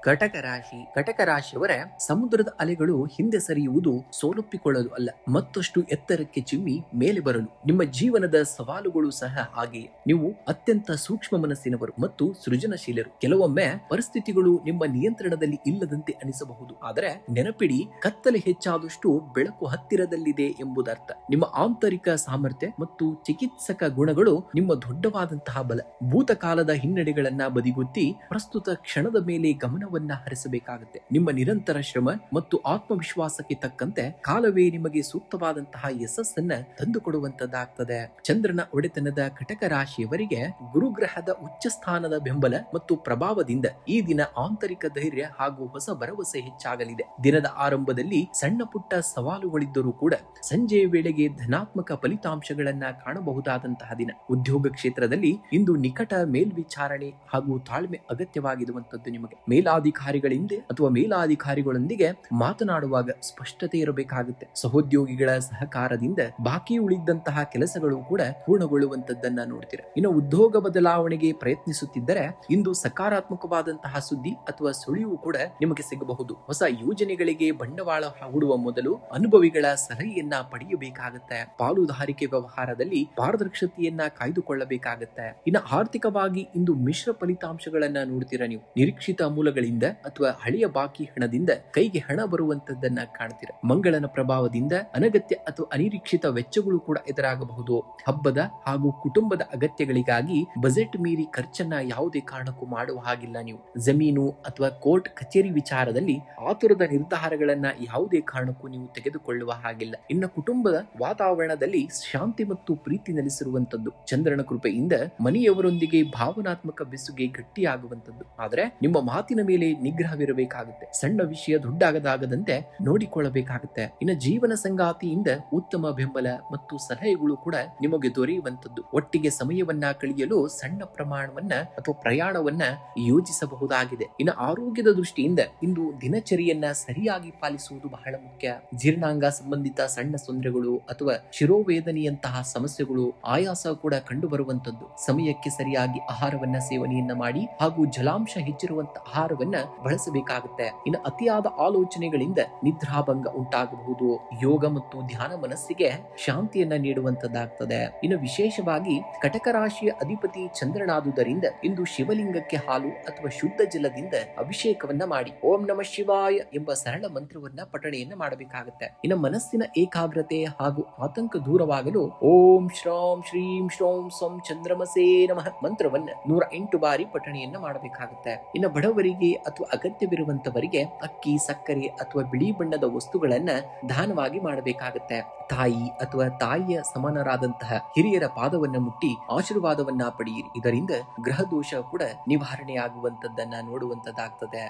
ಕಟಕ ರಾಶಿಯವರ ಸಮುದ್ರದ ಅಲೆಗಳು ಹಿಂದೆ ಸರಿಯುವುದು ಸೋಲೊಪ್ಪಿಕೊಳ್ಳಲು ಅಲ್ಲ, ಮತ್ತಷ್ಟು ಎತ್ತರಕ್ಕೆ ಚಿಮ್ಮಿ ಮೇಲೆ ಬರಲು. ನಿಮ್ಮ ಜೀವನದ ಸವಾಲುಗಳು ಸಹ ಹಾಗೆಯೇ. ನೀವು ಅತ್ಯಂತ ಸೂಕ್ಷ್ಮ ಮನಸ್ಸಿನವರು ಮತ್ತು ಸೃಜನಶೀಲರು. ಕೆಲವೊಮ್ಮೆ ಪರಿಸ್ಥಿತಿಗಳು ನಿಮ್ಮ ನಿಯಂತ್ರಣದಲ್ಲಿ ಇಲ್ಲದಂತೆ ಅನಿಸಬಹುದು, ಆದರೆ ನೆನಪಿಡಿ, ಕತ್ತಲೆ ಹೆಚ್ಚಾದಷ್ಟು ಬೆಳಕು ಹತ್ತಿರದಲ್ಲಿದೆ ಎಂಬುದರ್ಥ. ನಿಮ್ಮ ಆಂತರಿಕ ಸಾಮರ್ಥ್ಯ ಮತ್ತು ಚಿಕಿತ್ಸಕ ಗುಣಗಳು ನಿಮ್ಮ ದೊಡ್ಡವಾದಂತಹ ಬಲ. ಭೂತಕಾಲದ ಹಿನ್ನಡೆಗಳನ್ನ ಬದಿಗುತ್ತಿ ಪ್ರಸ್ತುತ ಕ್ಷಣದ ಮೇಲೆ ಗಮನವನ್ನ ಹರಿಸಬೇಕಾಗುತ್ತೆ. ನಿಮ್ಮ ನಿರಂತರ ಶ್ರಮ ಮತ್ತು ಆತ್ಮವಿಶ್ವಾಸಕ್ಕೆ ತಕ್ಕಂತೆ ಕಾಲವೇ ನಿಮಗೆ ಸೂಕ್ತವಾದಂತಹ ಯಶಸ್ಸನ್ನ ತಂದುಕೊಡುವಂತದ್ದಾಗ್ತದೆ. ಚಂದ್ರನ ಒಡೆತನದ ಕಟಕ ರಾಶಿಯವರಿಗೆ ಗುರುಗ್ರಹದ ಉಚ್ಚ ಸ್ಥಾನದ ಬೆಂಬಲ ಮತ್ತು ಪ್ರಭಾವದಿಂದ ಈ ದಿನ ಆಂತರಿಕ ಧೈರ್ಯ ಹಾಗೂ ಹೊಸ ಭರವಸೆ ಹೆಚ್ಚಾಗಲಿದೆ. ದಿನದ ಆರಂಭದಲ್ಲಿ ಸಣ್ಣ ಪುಟ್ಟ ಸವಾಲುಗಳಿದ್ದರೂ ಕೂಡ ಸಂಜೆಯ ವೇಳೆಗೆ ಧನಾತ್ಮಕ ಫಲಿತಾಂಶಗಳನ್ನ ಕಾಣಬಹುದಾದಂತಹ ದಿನ. ಉದ್ಯೋಗ ಕ್ಷೇತ್ರದಲ್ಲಿ ಇಂದು ನಿಕಟ ಮೇಲ್ವಿಚಾರಣೆ ಹಾಗೂ ತಾಳ್ಮೆ ಅಗತ್ಯವಾಗಿರುವಂತದ್ದು. ನಿಮಗೆ ಮೇಲಾಧಿಕಾರಿಗಳೊಂದಿಗೆ ಮಾತನಾಡುವಾಗ ಸ್ಪಷ್ಟತೆ ಇರಬೇಕಾಗುತ್ತೆ. ಸಹೋದ್ಯೋಗಿಗಳ ಸಹಕಾರದಿಂದ ಬಾಕಿ ಉಳಿದಂತಹ ಕೆಲಸಗಳು ಕೂಡ ಪೂರ್ಣಗೊಳ್ಳುವಂತದ್ದನ್ನ ನೋಡ್ತೀರಾ. ಇನ್ನು ಉದ್ಯೋಗ ಬದಲಾವಣೆಗೆ ಪ್ರಯತ್ನಿಸುತ್ತಿದ್ದರೆ ಇಂದು ಸಕಾರಾತ್ಮಕವಾದಂತಹ ಸುದ್ದಿ ಅಥವಾ ಸುಳಿವು ಕೂಡ ನಿಮಗೆ ಸಿಗಬಹುದು. ಹೊಸ ಯೋಜನೆಗಳಿಗೆ ಬಂಡವಾಳ ಹೂಡುವ ಮೊದಲು ಅನುಭವಿಗಳ ಸಲಹೆಯನ್ನ ಪಡೆಯಬೇಕಾಗುತ್ತೆ. ಪಾಲುದಾರಿಕೆ ವ್ಯವಹಾರದಲ್ಲಿ ಪಾರದರ್ಶಕತೆಯನ್ನ ಕಾಯ್ದುಕೊಳ್ಳಬೇಕಾಗುತ್ತೆ. ಇನ್ನು ಆರ್ಥಿಕವಾಗಿ ಇಂದು ಮಿಶ್ರ ಫಲಿತಾಂಶಗಳನ್ನ ನೋಡ್ತೀರಾ. ನೀವು ನಿರೀಕ್ಷಿತ ಮೂಲಗಳಿಂದ ಅಥವಾ ಹಳೆಯ ಬಾಕಿ ಹಣದಿಂದ ಕೈಗೆ ಹಣ ಬರುವಂತದ್ದನ್ನ ಕಾಣ್ತೀರಾ. ಮಂಗಳನ ಪ್ರಭಾವದಿಂದ ಅನಗತ್ಯ ಅಥವಾ ಅನಿರೀಕ್ಷಿತ ವೆಚ್ಚಗಳು ಕೂಡ ಎದುರಾಗಬಹುದು. ಹಬ್ಬದ ಹಾಗೂ ಕುಟುಂಬದ ಅಗತ್ಯಗಳಿಗಾಗಿ ಬಜೆಟ್ ಮೀರಿ ಖರ್ಚನ್ನ ಯಾವುದೇ ಕಾರಣಕ್ಕೂ ಮಾಡುವ ಹಾಗಿಲ್ಲ. ನೀವು ಜಮೀನು ಅಥವಾ ಕೋರ್ಟ್ ಕಚೇರಿ ವಿಚಾರದಲ್ಲಿ ಆತುರದ ನಿರ್ಧಾರಗಳನ್ನ ಯಾವುದೇ ಕಾರಣಕ್ಕೂ ನೀವು ತೆಗೆದುಕೊಳ್ಳುವ ಹಾಗಿಲ್ಲ. ಇನ್ನು ಕುಟುಂಬದ ವಾತಾವರಣದಲ್ಲಿ ಶಾಂತಿ ಮತ್ತು ಪ್ರೀತಿ ನೆಲೆಸಿರುವಂತದ್ದು. ಚಂದ್ರನ ಕೃಪೆಯಿಂದ ಮನೆಯವರೊಂದಿಗೆ ಭಾವನಾತ್ಮಕ ಬೆಸುಗೆ ಗಟ್ಟಿಯಾಗುವಂತದ್ದು. ಆದ್ರೆ ನಿಮ್ಮ ಮಾತಿನ ಮೇಲೆ ನಿಗ್ರಹವಿರಬೇಕಾಗುತ್ತೆ. ಸಣ್ಣ ವಿಷಯ ದೊಡ್ಡಾಗದಾಗದಂತೆ ನೋಡಿಕೊಳ್ಳಬೇಕಾಗುತ್ತೆ. ಇನ್ನು ಜೀವನ ಸಂಗಾತಿಯಿಂದ ಉತ್ತಮ ಬೆಂಬಲ ಮತ್ತು ಸಲಹೆಗಳು ಕೂಡ ನಿಮಗೆ ದೊರೆಯುವಂತದ್ದು. ಒಟ್ಟಿಗೆ ಸಮಯವನ್ನ ಕಳೆಯಲು ಸಣ್ಣ ಪ್ರಮಾಣವನ್ನ ಅಥವಾ ಪ್ರಯಾಣವನ್ನ ಯೋಜಿಸಬಹುದಾಗಿದೆ. ಇನ್ನು ಆರೋಗ್ಯದ ದೃಷ್ಟಿಯಿಂದ ಇಂದು ದಿನಚರಿಯನ್ನ ಸರಿಯಾಗಿ ಪಾಲಿಸುವುದು ಬಹಳ ಮುಖ್ಯ. ಜೀರ್ಣಾಂಗ ಸಂಬಂಧಿತ ಸಣ್ಣ ತೊಂದರೆಗಳು ಅಥವಾ ಶಿರೋವೇದನೆಯಂತಹ ಸಮಸ್ಯೆಗಳು, ಆಯಾಸ ಕೂಡ ಕಂಡು ಬರುವಂತದ್ದು. ಸಮಯಕ್ಕೆ ಸರಿಯಾಗಿ ಆಹಾರವನ್ನ ಸೇವನೆಯನ್ನ ಮಾಡಿ ಹಾಗೂ ಜಲಾಂಶ ಹೆಚ್ಚಿರುವಂತಹ ಆಹಾರವನ್ನ ಬಳಸಬೇಕಾಗುತ್ತೆ. ಇನ್ನು ಅತಿಯಾದ ಆಲೋಚನೆಗಳಿಂದ ನಿದ್ರಾಭಂಗ ಉಂಟಾಗಬಹುದು. ಯೋಗ ಮತ್ತು ಧ್ಯಾನ ಮನಸ್ಸಿಗೆ ಶಾಂತಿಯನ್ನ ನೀಡುವಂತದ್ದಾಗ್ತದೆ. ಇನ್ನು ವಿಶೇಷವಾಗಿ ಕಟಕ ರಾಶಿಯ ಅಧಿಪತಿ ಚಂದ್ರನಾದುದರಿಂದ ಇಂದು ಶಿವಲಿಂಗಕ್ಕೆ ಹಾಲು ಅಥವಾ ಶುದ್ಧ ಜಲದಿಂದ ಅಭಿಷೇಕವನ್ನ ಮಾಡಿ ಓಂ ನಮಃ ಶಿವಾಯ ಎಂಬ ಸರಳ ಮಂತ್ರವನ್ನ ಪಠಣೆಯನ್ನ ಮಾಡಬೇಕಾಗುತ್ತೆ. ಇನ್ನು ಮನಸ್ಸಿನ ಏಕಾಗ್ರತೆ ಹಾಗೂ ಆತಂಕ ದೂರವಾಗಲು ಓಂ ಶ್ರಾಂ ಶ್ರೀಂ ಶ್ರೌಂ ಸ್ವಂ ಚಂದ್ರಮಸೇ ನಮಃ ಮಂತ್ರವನ್ನ 108 ಬಾರಿ ಪಠಣೆಯನ್ನ ಮಾಡಬೇಕಾಗುತ್ತೆ. ಇನ್ನು ಬಡವರಿಗೆ ಅಥವಾ ಅಗತ್ಯವಿರುವಂತವರಿಗೆ ಅಕ್ಕಿ, ಸಕ್ಕರೆ ಅಥವಾ ಬಿಳಿ ಬಣ್ಣದ ವಸ್ತುಗಳನ್ನ ದಾನವಾಗಿ ಮಾಡಬೇಕಾಗುತ್ತೆ. ತಾಯಿ ಅಥವಾ ತಾಯಿಯ ಸಮಾನರಾದಂತಹ ಹಿರಿಯರ ಪಾದವನ್ನ ಮುಟ್ಟಿ ಆಶೀರ್ವಾದವನ್ನ ಪಡೆಯಿರಿ. ಇದರಿಂದ ಗ್ರಹ ದೋಷ ಕೂಡ ನಿವಾರಣೆಯಾಗುವಂತದ್ದನ್ನ ನೋಡುವಂತದ್ದಾಗ್ತದೆ.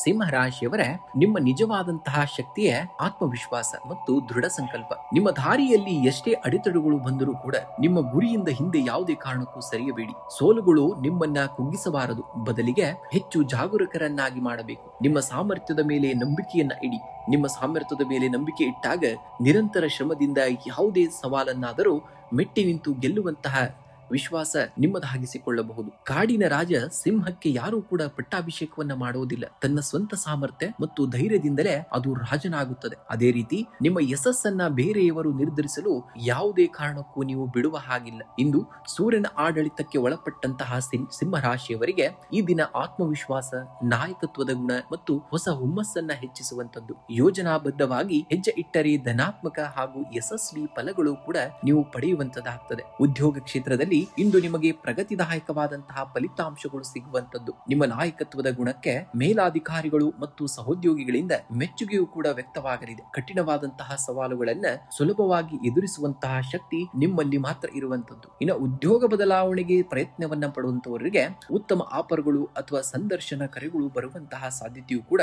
ಸಿಂಹರಾಶಿಯವರ ನಿಮ್ಮ ನಿಜವಾದಂತಹ ಶಕ್ತಿಯೇ ಆತ್ಮವಿಶ್ವಾಸ ಮತ್ತು ದೃಢ ಸಂಕಲ್ಪ. ನಿಮ್ಮ ದಾರಿಯಲ್ಲಿ ಎಷ್ಟೇ ಅಡೆತಡೆಗಳು ಬಂದರೂ ಕೂಡ ನಿಮ್ಮ ಗುರಿಯಿಂದ ಹಿಂದೆ ಯಾವುದೇ ಕಾರಣಕ್ಕೂ ಸರಿಯಬೇಡಿ. ಸೋಲುಗಳು ನಿಮ್ಮನ್ನ ಕುಗ್ಗಿಸಬಾರದು, ಬದಲಿಗೆ ಹೆಚ್ಚು ಜಾಗರೂಕರನ್ನಾಗಿ ಮಾಡಬೇಕು. ನಿಮ್ಮ ಸಾಮರ್ಥ್ಯದ ಮೇಲೆ ನಂಬಿಕೆಯನ್ನ ಇಡಿ. ನಿಮ್ಮ ಸಾಮರ್ಥ್ಯದ ಮೇಲೆ ನಂಬಿಕೆ ಇಟ್ಟಾಗ ನಿರಂತರ ಶ್ರಮದಿಂದ ಯಾವುದೇ ಸವಾಲನ್ನಾದರೂ ಮೆಟ್ಟಿ ನಿಂತು ಗೆಲ್ಲುವಂತಹ ವಿಶ್ವಾಸ ನಿಮ್ಮದಾಗಿಸಿಕೊಳ್ಳಬಹುದು. ಕಾಡಿನ ರಾಜ ಸಿಂಹಕ್ಕೆ ಯಾರೂ ಕೂಡ ಪಟ್ಟಾಭಿಷೇಕವನ್ನ ಮಾಡುವುದಿಲ್ಲ. ತನ್ನ ಸ್ವಂತ ಸಾಮರ್ಥ್ಯ ಮತ್ತು ಧೈರ್ಯದಿಂದಲೇ ಅದು ರಾಜನಾಗುತ್ತದೆ. ಅದೇ ರೀತಿ ನಿಮ್ಮ ಯಶಸ್ಸನ್ನ ಬೇರೆಯವರು ನಿರ್ಧರಿಸಲು ಯಾವುದೇ ಕಾರಣಕ್ಕೂ ನೀವು ಬಿಡುವ ಹಾಗಿಲ್ಲ. ಇಂದು ಸೂರ್ಯನ ಆಡಳಿತಕ್ಕೆ ಒಳಪಟ್ಟಂತಹ ಸಿಂಹರಾಶಿಯವರಿಗೆ ಈ ದಿನ ಆತ್ಮವಿಶ್ವಾಸ, ನಾಯಕತ್ವದ ಗುಣ ಮತ್ತು ಹೊಸ ಹುಮ್ಮಸ್ಸನ್ನ ಹೆಚ್ಚಿಸುವಂತದ್ದು. ಯೋಜನಾಬದ್ಧವಾಗಿ ಹೆಜ್ಜೆ ಇಟ್ಟರೆ ಧನಾತ್ಮಕ ಹಾಗೂ ಯಶಸ್ವಿ ಫಲಗಳು ಕೂಡ ನೀವು ಪಡೆಯುವಂತದ್ದಾಗ್ತದೆ. ಉದ್ಯೋಗ ಕ್ಷೇತ್ರದಲ್ಲಿ ಇಂದು ನಿಮಗೆ ಪ್ರಗತಿದಾಯಕವಾದಂತಹ ಫಲಿತಾಂಶಗಳು ಸಿಗುವಂತದ್ದು. ನಿಮ್ಮ ನಾಯಕತ್ವದ ಗುಣಕ್ಕೆ ಮೇಲಾಧಿಕಾರಿಗಳು ಮತ್ತು ಸಹೋದ್ಯೋಗಿಗಳಿಂದ ಮೆಚ್ಚುಗೆಯೂ ಕೂಡ ವ್ಯಕ್ತವಾಗಲಿದೆ. ಕಠಿಣವಾದಂತಹ ಸವಾಲುಗಳನ್ನ ಸುಲಭವಾಗಿ ಎದುರಿಸುವಂತಹ ಶಕ್ತಿ ನಿಮ್ಮಲ್ಲಿ ಮಾತ್ರ ಇರುವಂತದ್ದು. ಇನ್ನು ಉದ್ಯೋಗ ಬದಲಾವಣೆಗೆ ಪ್ರಯತ್ನವನ್ನ ಪಡುವಂತವರಿಗೆ ಉತ್ತಮ ಆಫರ್ಗಳು ಅಥವಾ ಸಂದರ್ಶನ ಕರೆಗಳು ಬರುವಂತಹ ಸಾಧ್ಯತೆಯೂ ಕೂಡ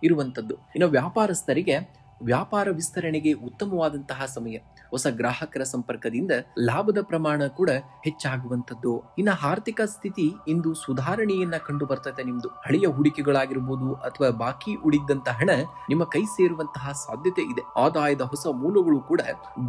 ಇರುವಂತದ್ದು. ಇನ್ನು ವ್ಯಾಪಾರಸ್ಥರಿಗೆ ವ್ಯಾಪಾರ ವಿಸ್ತರಣೆಗೆ ಉತ್ತಮವಾದಂತಹ ಸಮಯ. ಹೊಸ ಗ್ರಾಹಕರ ಸಂಪರ್ಕದಿಂದ ಲಾಭದ ಪ್ರಮಾಣ ಕೂಡ ಹೆಚ್ಚಾಗುವಂತದ್ದು. ಇನ್ನ ಆರ್ಥಿಕ ಸ್ಥಿತಿ ಇಂದು ಸುಧಾರಣೆಯನ್ನ ಕಂಡು ಬರ್ತದೆ. ನಿಮ್ದು ಹಳೆಯ ಹೂಡಿಕೆಗಳಾಗಿರ್ಬೋದು ಅಥವಾ ಬಾಕಿ ಉಳಿದಂತ ಹಣ ನಿಮ್ಮ ಕೈ ಸೇರುವಂತಹ ಸಾಧ್ಯತೆ ಇದೆ. ಆದಾಯದ ಹೊಸ ಮೂಲಗಳು ಕೂಡ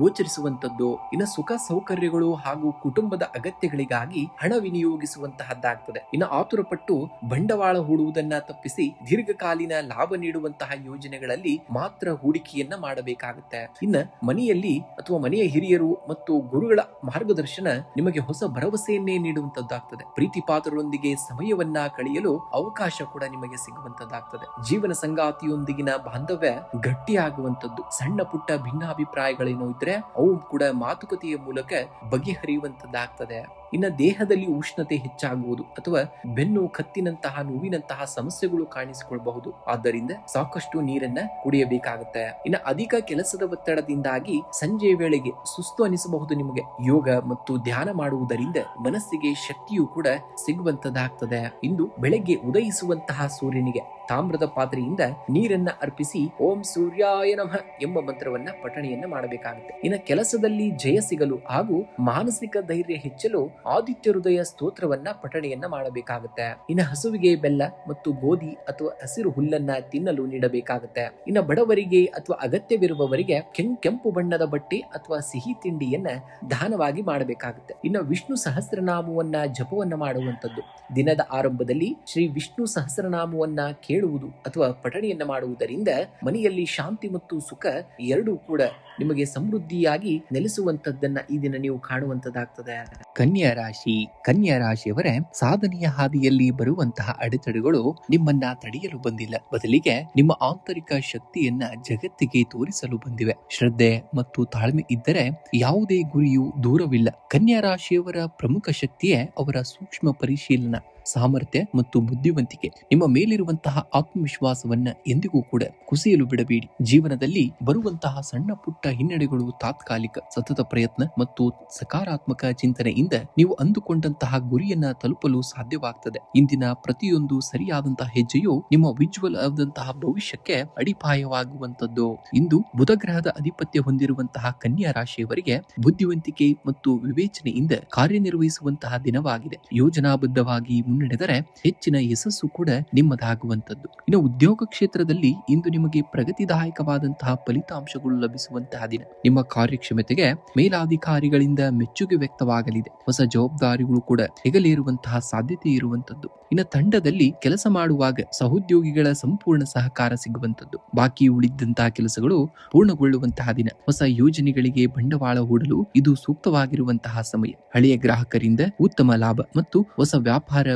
ಗೋಚರಿಸುವಂತದ್ದು. ಇನ್ನು ಸುಖ ಸೌಕರ್ಯಗಳು ಹಾಗೂ ಕುಟುಂಬದ ಅಗತ್ಯಗಳಿಗಾಗಿ ಹಣ ವಿನಿಯೋಗಿಸುವಂತಹದ್ದಾಗ್ತದೆ. ಇನ್ನು ಆತುರಪಟ್ಟು ಬಂಡವಾಳ ಹೂಡುವುದನ್ನ ತಪ್ಪಿಸಿ ದೀರ್ಘಕಾಲೀನ ಲಾಭ ನೀಡುವಂತಹ ಯೋಜನೆಗಳಲ್ಲಿ ಮಾತ್ರ ಹೂಡಿಕೆಯನ್ನ ಮಾಡಬೇಕಾಗುತ್ತೆ. ಇನ್ನ ಮನೆಯಲ್ಲಿ ಅಥವಾ ಮನೆಯ ಹಿರಿಯರು ಮತ್ತು ಗುರುಗಳ ಮಾರ್ಗದರ್ಶನ ನಿಮಗೆ ಹೊಸ ಭರವಸೆಯನ್ನೇ ನೀಡುವಂತದ್ದಾಗ್ತದೆ. ಪ್ರೀತಿ ಪಾತ್ರರೊಂದಿಗೆ ಸಮಯವನ್ನ ಕಳೆಯಲು ಅವಕಾಶ ಕೂಡ ನಿಮಗೆ ಸಿಗುವಂತದ್ದಾಗ್ತದೆ. ಜೀವನ ಸಂಗಾತಿಯೊಂದಿಗಿನ ಬಾಂಧವ್ಯ ಗಟ್ಟಿಯಾಗುವಂತದ್ದು. ಸಣ್ಣ ಪುಟ್ಟ ಭಿನ್ನಾಭಿಪ್ರಾಯಗಳೇನೋ ಇದ್ರೆ ಅವು ಕೂಡ ಮಾತುಕತೆಯ ಮೂಲಕ ಬಗೆಹರಿಯುವಂತದ್ದಾಗ್ತದೆ. ಇನ್ನ ದೇಹದಲ್ಲಿ ಉಷ್ಣತೆ ಹೆಚ್ಚಾಗುವುದು ಅಥವಾ ಬೆನ್ನು ಕತ್ತಿನಂತಹ ನೋವಿನಂತಹ ಸಮಸ್ಯೆಗಳು ಕಾಣಿಸಿಕೊಳ್ಳಬಹುದು. ಆದ್ದರಿಂದ ಸಾಕಷ್ಟು ನೀರನ್ನ ಕುಡಿಯಬೇಕಾಗುತ್ತೆ. ಇನ್ನು ಅಧಿಕ ಕೆಲಸದ ಒತ್ತಡದಿಂದಾಗಿ ಸಂಜೆ ವೇಳೆಗೆ ಸುಸ್ತು ಅನಿಸಬಹುದು ನಿಮಗೆ. ಯೋಗ ಮತ್ತು ಧ್ಯಾನ ಮಾಡುವುದರಿಂದ ಮನಸ್ಸಿಗೆ ಶಕ್ತಿಯೂ ಕೂಡ ಸಿಗುವಂತದ್ದಾಗ್ತದೆ. ಇಂದು ಬೆಳಗ್ಗೆ ಉದಯಿಸುವಂತಹ ಸೂರ್ಯನಿಗೆ ತಾಮ್ರದ ಪಾತ್ರೆಯಿಂದ ನೀರನ್ನ ಅರ್ಪಿಸಿ ಓಂ ಸೂರ್ಯಾಯ ನಮಃ ಎಂಬ ಮಂತ್ರವನ್ನ ಪಠಣೆಯನ್ನ ಮಾಡಬೇಕಾಗುತ್ತೆ. ಇನ್ನು ಕೆಲಸದಲ್ಲಿ ಜಯ ಸಿಗಲು ಹಾಗೂ ಮಾನಸಿಕ ಧೈರ್ಯ ಹೆಚ್ಚಲು ಆದಿತ್ಯ ಹೃದಯ ಸ್ತೋತ್ರವನ್ನ ಪಠಣೆಯನ್ನ ಮಾಡಬೇಕಾಗುತ್ತೆ. ಇನ್ನು ಹಸುವಿಗೆ ಬೆಲ್ಲ ಮತ್ತು ಗೋಧಿ ಅಥವಾ ಹಸಿರು ಹುಲ್ಲನ್ನ ತಿನ್ನಲು ನೀಡಬೇಕಾಗುತ್ತೆ. ಇನ್ನು ಬಡವರಿಗೆ ಅಥವಾ ಅಗತ್ಯವಿರುವವರಿಗೆ ಕೆಂಪು ಬಣ್ಣದ ಬಟ್ಟೆ ಅಥವಾ ಸಿಹಿ ತಿಂಡಿಯನ್ನ ದಾನವಾಗಿ ಮಾಡಬೇಕಾಗುತ್ತೆ. ಇನ್ನು ವಿಷ್ಣು ಸಹಸ್ರನಾಮವನ್ನ ಜಪವನ್ನ ಮಾಡುವಂತದ್ದು. ದಿನದ ಆರಂಭದಲ್ಲಿ ಶ್ರೀ ವಿಷ್ಣು ಸಹಸ್ರನಾಮವನ್ನ ಕೇಳುವುದು ಅಥವಾ ಪಠಣೆಯನ್ನ ಮಾಡುವುದರಿಂದ ಮನೆಯಲ್ಲಿ ಶಾಂತಿ ಮತ್ತು ಸುಖ ಎರಡೂ ಕೂಡ ನಿಮಗೆ ಸಮೃದ್ಧಿಯಾಗಿ ನೆಲೆಸುವಂತದ್ದನ್ನ ಈ ದಿನ ನೀವು ಕಾಣುವಂತದ್ದಾಗ್ತದೆ. ಕನ್ಯಾ ರಾಶಿಯವರೇ, ಸಾಧನೆಯ ಹಾದಿಯಲ್ಲಿ ಬರುವಂತಹ ಅಡೆತಡೆಗಳು ನಿಮ್ಮನ್ನ ತಡೆಯಲು ಬಂದಿಲ್ಲ. ಬದಲಿಗೆ ನಿಮ್ಮ ಆಂತರಿಕ ಶಕ್ತಿಯನ್ನ ಜಗತ್ತಿಗೆ ತೋರಿಸಲು ಬಂದಿವೆ. ಶ್ರದ್ಧೆ ಮತ್ತು ತಾಳ್ಮೆ ಇದ್ದರೆ ಯಾವುದೇ ಗುರಿಯೂ ದೂರವಿಲ್ಲ. ಕನ್ಯಾ ರಾಶಿಯವರ ಪ್ರಮುಖ ಶಕ್ತಿಯೇ ಅವರ ಸೂಕ್ಷ್ಮ ಪರಿಶೀಲನಾ ಸಾಮರ್ಥ್ಯ ಮತ್ತು ಬುದ್ಧಿವಂತಿಕೆ. ನಿಮ್ಮ ಮೇಲಿರುವಂತಹ ಆತ್ಮವಿಶ್ವಾಸವನ್ನ ಎಂದಿಗೂ ಕೂಡ ಕುಸಿಯಲು ಬಿಡಬೇಡಿ. ಜೀವನದಲ್ಲಿ ಬರುವಂತಹ ಸಣ್ಣ ಪುಟ್ಟ ಹಿನ್ನಡೆಗಳು ತಾತ್ಕಾಲಿಕ. ಸತತ ಪ್ರಯತ್ನ ಮತ್ತು ಸಕಾರಾತ್ಮಕ ಚಿಂತನೆಯಿಂದ ನೀವು ಅಂದುಕೊಂಡಂತಹ ಗುರಿಯನ್ನ ತಲುಪಲು ಸಾಧ್ಯವಾಗ್ತದೆ. ಇಂದಿನ ಪ್ರತಿಯೊಂದು ಸರಿಯಾದಂತಹ ಹೆಜ್ಜೆಯು ನಿಮ್ಮ ವಿಜ್ವಲ್ ಆದಂತಹ ಭವಿಷ್ಯಕ್ಕೆ ಅಡಿಪಾಯವಾಗುವಂತದ್ದು. ಇಂದು ಬುಧ ಗ್ರಹದ ಅಧಿಪತ್ಯ ಹೊಂದಿರುವಂತಹ ಕನ್ಯಾ ರಾಶಿಯವರಿಗೆ ಬುದ್ಧಿವಂತಿಕೆ ಮತ್ತು ವಿವೇಚನೆಯಿಂದ ಕಾರ್ಯನಿರ್ವಹಿಸುವಂತಹ ದಿನವಾಗಿದೆ. ಯೋಜನಾಬದ್ಧವಾಗಿ ಮುನ್ನಡೆದರೆ ಹೆಚ್ಚಿನ ಯಶಸ್ಸು ಕೂಡ ನಿಮ್ಮದಾಗುವಂತದ್ದು. ಇನ್ನು ಉದ್ಯೋಗ ಕ್ಷೇತ್ರದಲ್ಲಿ ಇಂದು ನಿಮಗೆ ಪ್ರಗತಿದಾಯಕವಾದಂತಹ ಫಲಿತಾಂಶಗಳು ಲಭಿಸುವಂತಹ ದಿನ. ನಿಮ್ಮ ಕಾರ್ಯಕ್ಷಮತೆಗೆ ಮೇಲಾಧಿಕಾರಿಗಳಿಂದ ಮೆಚ್ಚುಗೆ ವ್ಯಕ್ತವಾಗಲಿದೆ. ಹೊಸ ಜವಾಬ್ದಾರಿಗಳು ಕೂಡ ಹೆಗಲೇರುವಂತಹ ಸಾಧ್ಯತೆ ಇರುವಂತದ್ದು. ಇನ್ನು ತಂಡದಲ್ಲಿ ಕೆಲಸ ಮಾಡುವಾಗ ಸಹೋದ್ಯೋಗಿಗಳ ಸಂಪೂರ್ಣ ಸಹಕಾರ ಸಿಗುವಂತದ್ದು. ಬಾಕಿ ಉಳಿದಂತಹ ಕೆಲಸಗಳು ಪೂರ್ಣಗೊಳ್ಳುವಂತಹ ದಿನ. ಹೊಸ ಯೋಜನೆಗಳಿಗೆ ಬಂಡವಾಳ ಹೂಡಲು ಇದು ಸೂಕ್ತವಾಗಿರುವಂತಹ ಸಮಯ. ಹಳೆಯ ಗ್ರಾಹಕರಿಂದ ಉತ್ತಮ ಲಾಭ ಮತ್ತು ಹೊಸ